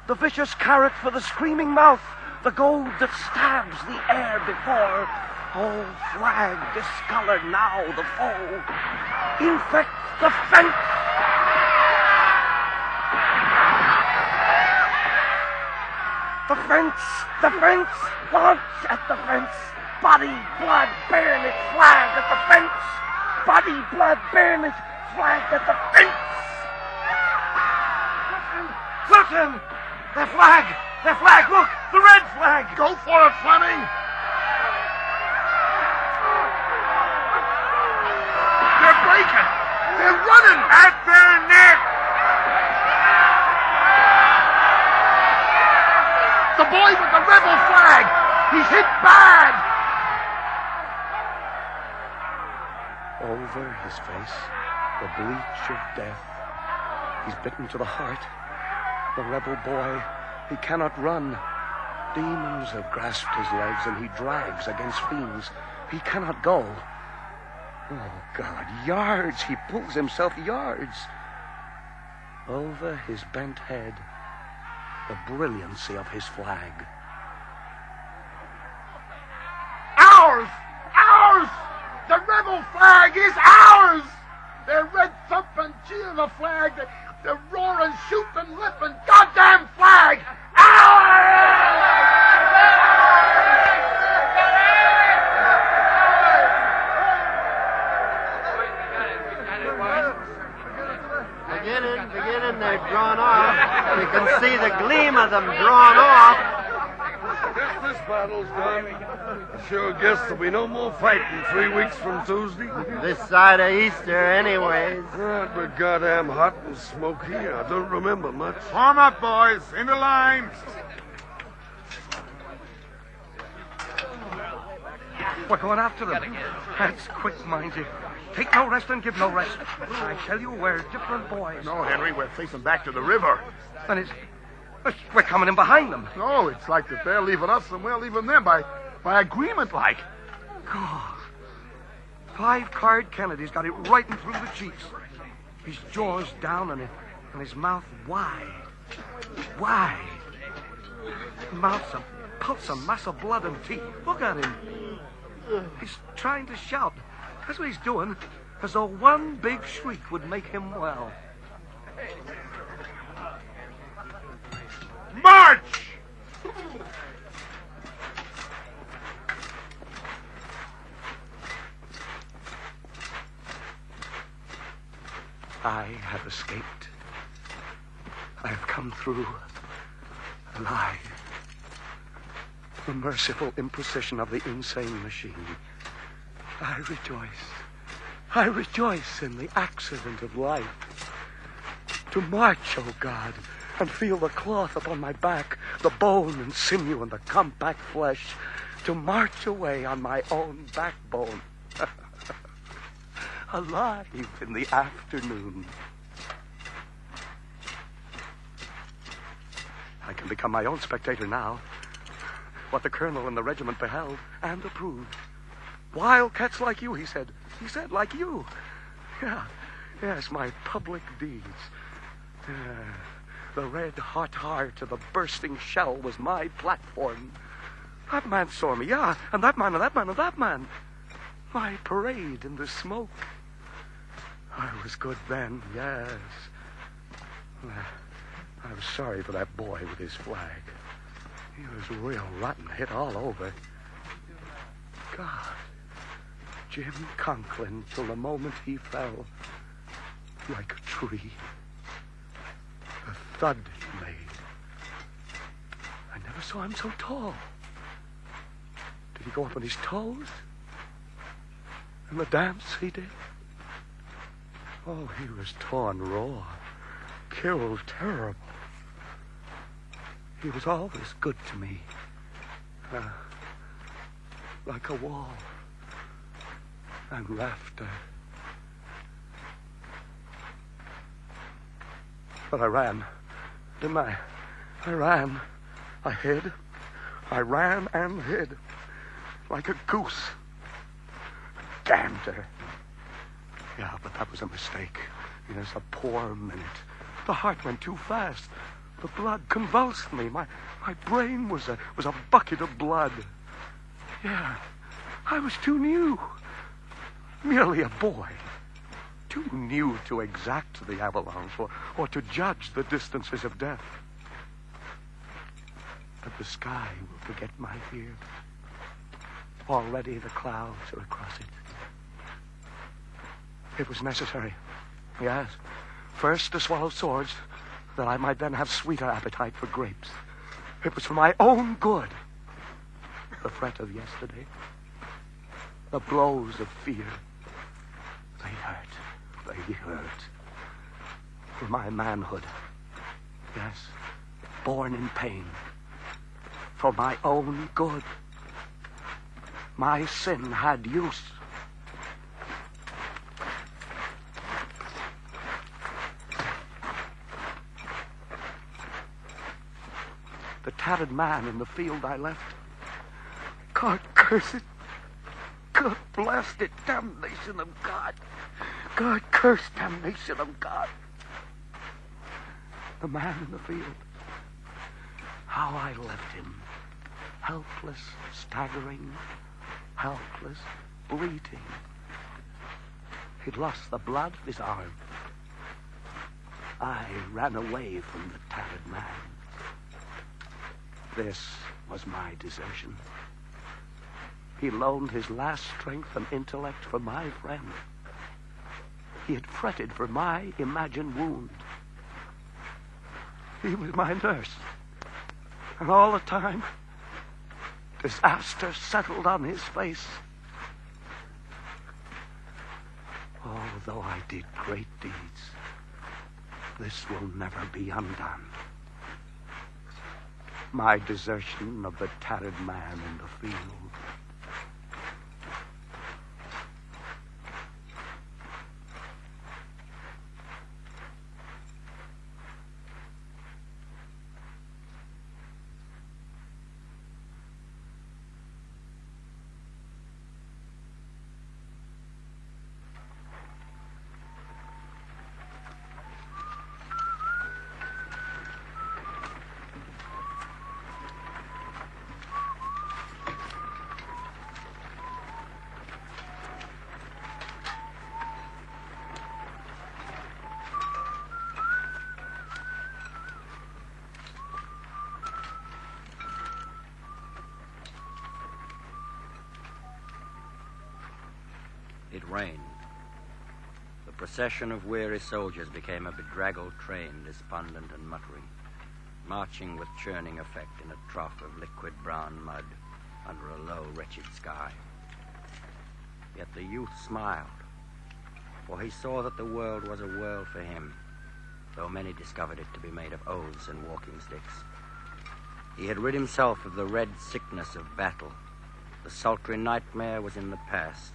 the vicious carrot for the screaming mouth, the goad that stabs the air before. Oh, flag, discolor now the foe. Infect the fence. The fence, launch at the fence. Body, blood, bayonet, flag at the fence. Body, blood, bayonet, flag at the fence. Listen! Their flag, look, the red flag. Go for it, Fleming. They're breaking. They're running at their neck. The boy with the rebel flag! He's hit bad! Over his face, the bleach of death. He's bitten to the heart. The rebel boy, he cannot run. Demons have grasped his legs, and he drags against fiends. He cannot go. Oh, God, yards. He pulls himself yards. Over his bent head, the brilliancy of his flag. Ours! Ours! The rebel flag is ours! They're red thumping, cheering the flag. They're roaring, shooting, lipping. Goddamn flag! Beginning, they've drawn off. You can see the gleam of them drawn off. Guess this battle's done. I sure guess there'll be no more fighting 3 weeks from Tuesday. This side of Easter, anyways. That was goddamn hot and smoky. I don't remember much. Form up, boys. Into line. We're going after them. That's quick, mind you. Take no rest and give no rest. I tell you, we're different boys. No, Henry, we're facing back to the river. And we're coming in behind them. No, it's like that they're leaving us and we're leaving them by agreement, like. God. 5-card Kennedy's got it right in through the cheeks. His jaws down and his mouth wide. Wide. Mouth's a pulsing mass of blood and teeth. Look at him. He's trying to shout. That's what he's doing, as though one big shriek would make him well. March! I have escaped. I have come through alive. The merciful imposition of the insane machine. I rejoice in the accident of life. To march, oh God, and feel the cloth upon my back, the bone and sinew and the compact flesh, to march away on my own backbone. Alive in the afternoon. I can become my own spectator now. What the colonel and the regiment beheld and approved. Wildcats like you, he said. He said, like you. Yeah, yes, my public deeds. The red hot heart of the bursting shell was my platform. That man saw me, yeah, and that man, and that man, and that man. My parade in the smoke. I was good then, yes. I was sorry for that boy with his flag. He was real rotten, hit all over. God, Jim Conklin, till the moment he fell, like a tree. The thud he made. I never saw him so tall. Did he go up on his toes? And the dance he did? Oh, he was torn raw, killed terrible. He was always good to me. Like a wall and rafter. But I ran, didn't I? I ran. I hid. I ran and hid. Like a goose. Gander. Yeah, but that was a mistake. Yes, a poor minute. The heart went too fast. The blood convulsed me. My brain was a bucket of blood. Yeah, I was too new. Merely a boy. Too new to exact the avalanche or to judge the distances of death. But the sky will forget my fear. Already the clouds are across it. It was necessary. Yes. First to swallow swords, that I might then have sweeter appetite for grapes. It was for my own good. The fret of yesterday, the blows of fear, they hurt. They hurt. For my manhood, yes, born in pain. For my own good. My sin had use. The tattered man in the field I left. God curse it. God bless it. Damnation of God. God curse damnation of God. The man in the field. How I left him. Helpless, staggering, helpless, bleeding. He'd lost the blood of his arm. I ran away from the tattered man. This was my desertion. He loaned his last strength and intellect for my friend. He had fretted for my imagined wound. He was my nurse. And all the time, disaster settled on his face. Oh, though I did great deeds, this will never be undone. My desertion of the tattered man in the field. It rained. The procession of weary soldiers became a bedraggled train, despondent and muttering, marching with churning effect in a trough of liquid brown mud under a low, wretched sky. Yet the youth smiled, for he saw that the world was a world for him, though many discovered it to be made of oaths and walking sticks. He had rid himself of the red sickness of battle. The sultry nightmare was in the past.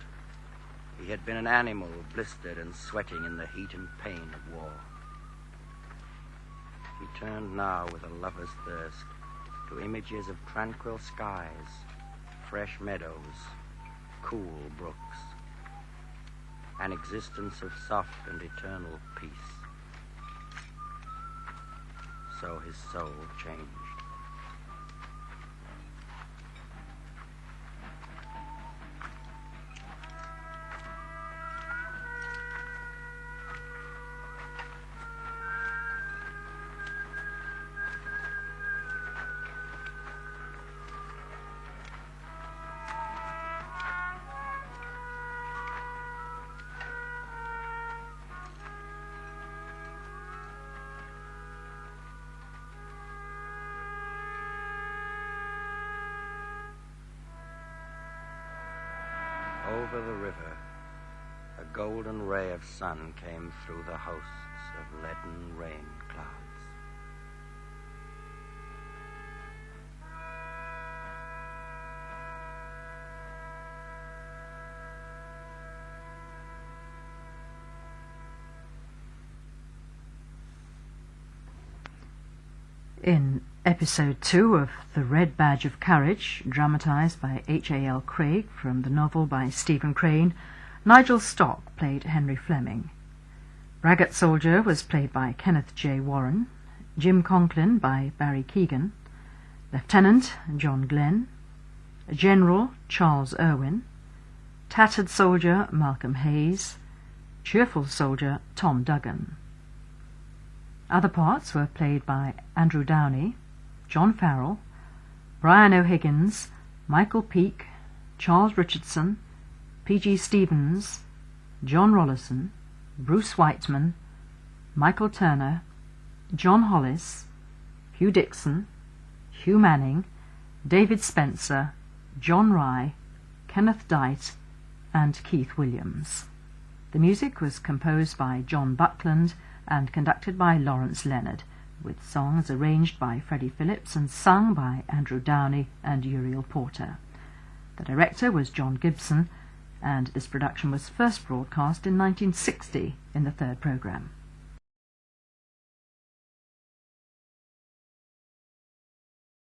He had been an animal blistered and sweating in the heat and pain of war. He turned now with a lover's thirst to images of tranquil skies, fresh meadows, cool brooks, an existence of soft and eternal peace. So his soul changed. over the river, a golden ray of sun came through the hosts of leaden rain clouds. In Episode 2 of The Red Badge of Courage, dramatised by H.A.L. Craig from the novel by Stephen Crane, Nigel Stock played Henry Fleming. Braggart Soldier was played by Kenneth J. Warren, Jim Conklin by Barry Keegan, Lieutenant John Glenn, General Charles Irwin, Tattered Soldier Malcolm Hayes, Cheerful Soldier Tom Duggan. Other parts were played by Andrew Downey, John Farrell, Brian O'Higgins, Michael Peake, Charles Richardson, P.G. Stevens, John Rollison, Bruce Whiteman, Michael Turner, John Hollis, Hugh Dixon, Hugh Manning, David Spencer, John Rye, Kenneth Dite, and Keith Williams. The music was composed by John Buckland and conducted by Lawrence Leonard, with songs arranged by Freddie Phillips and sung by Andrew Downey and Uriel Porter. The director was John Gibson, and this production was first broadcast in 1960 in the third programme.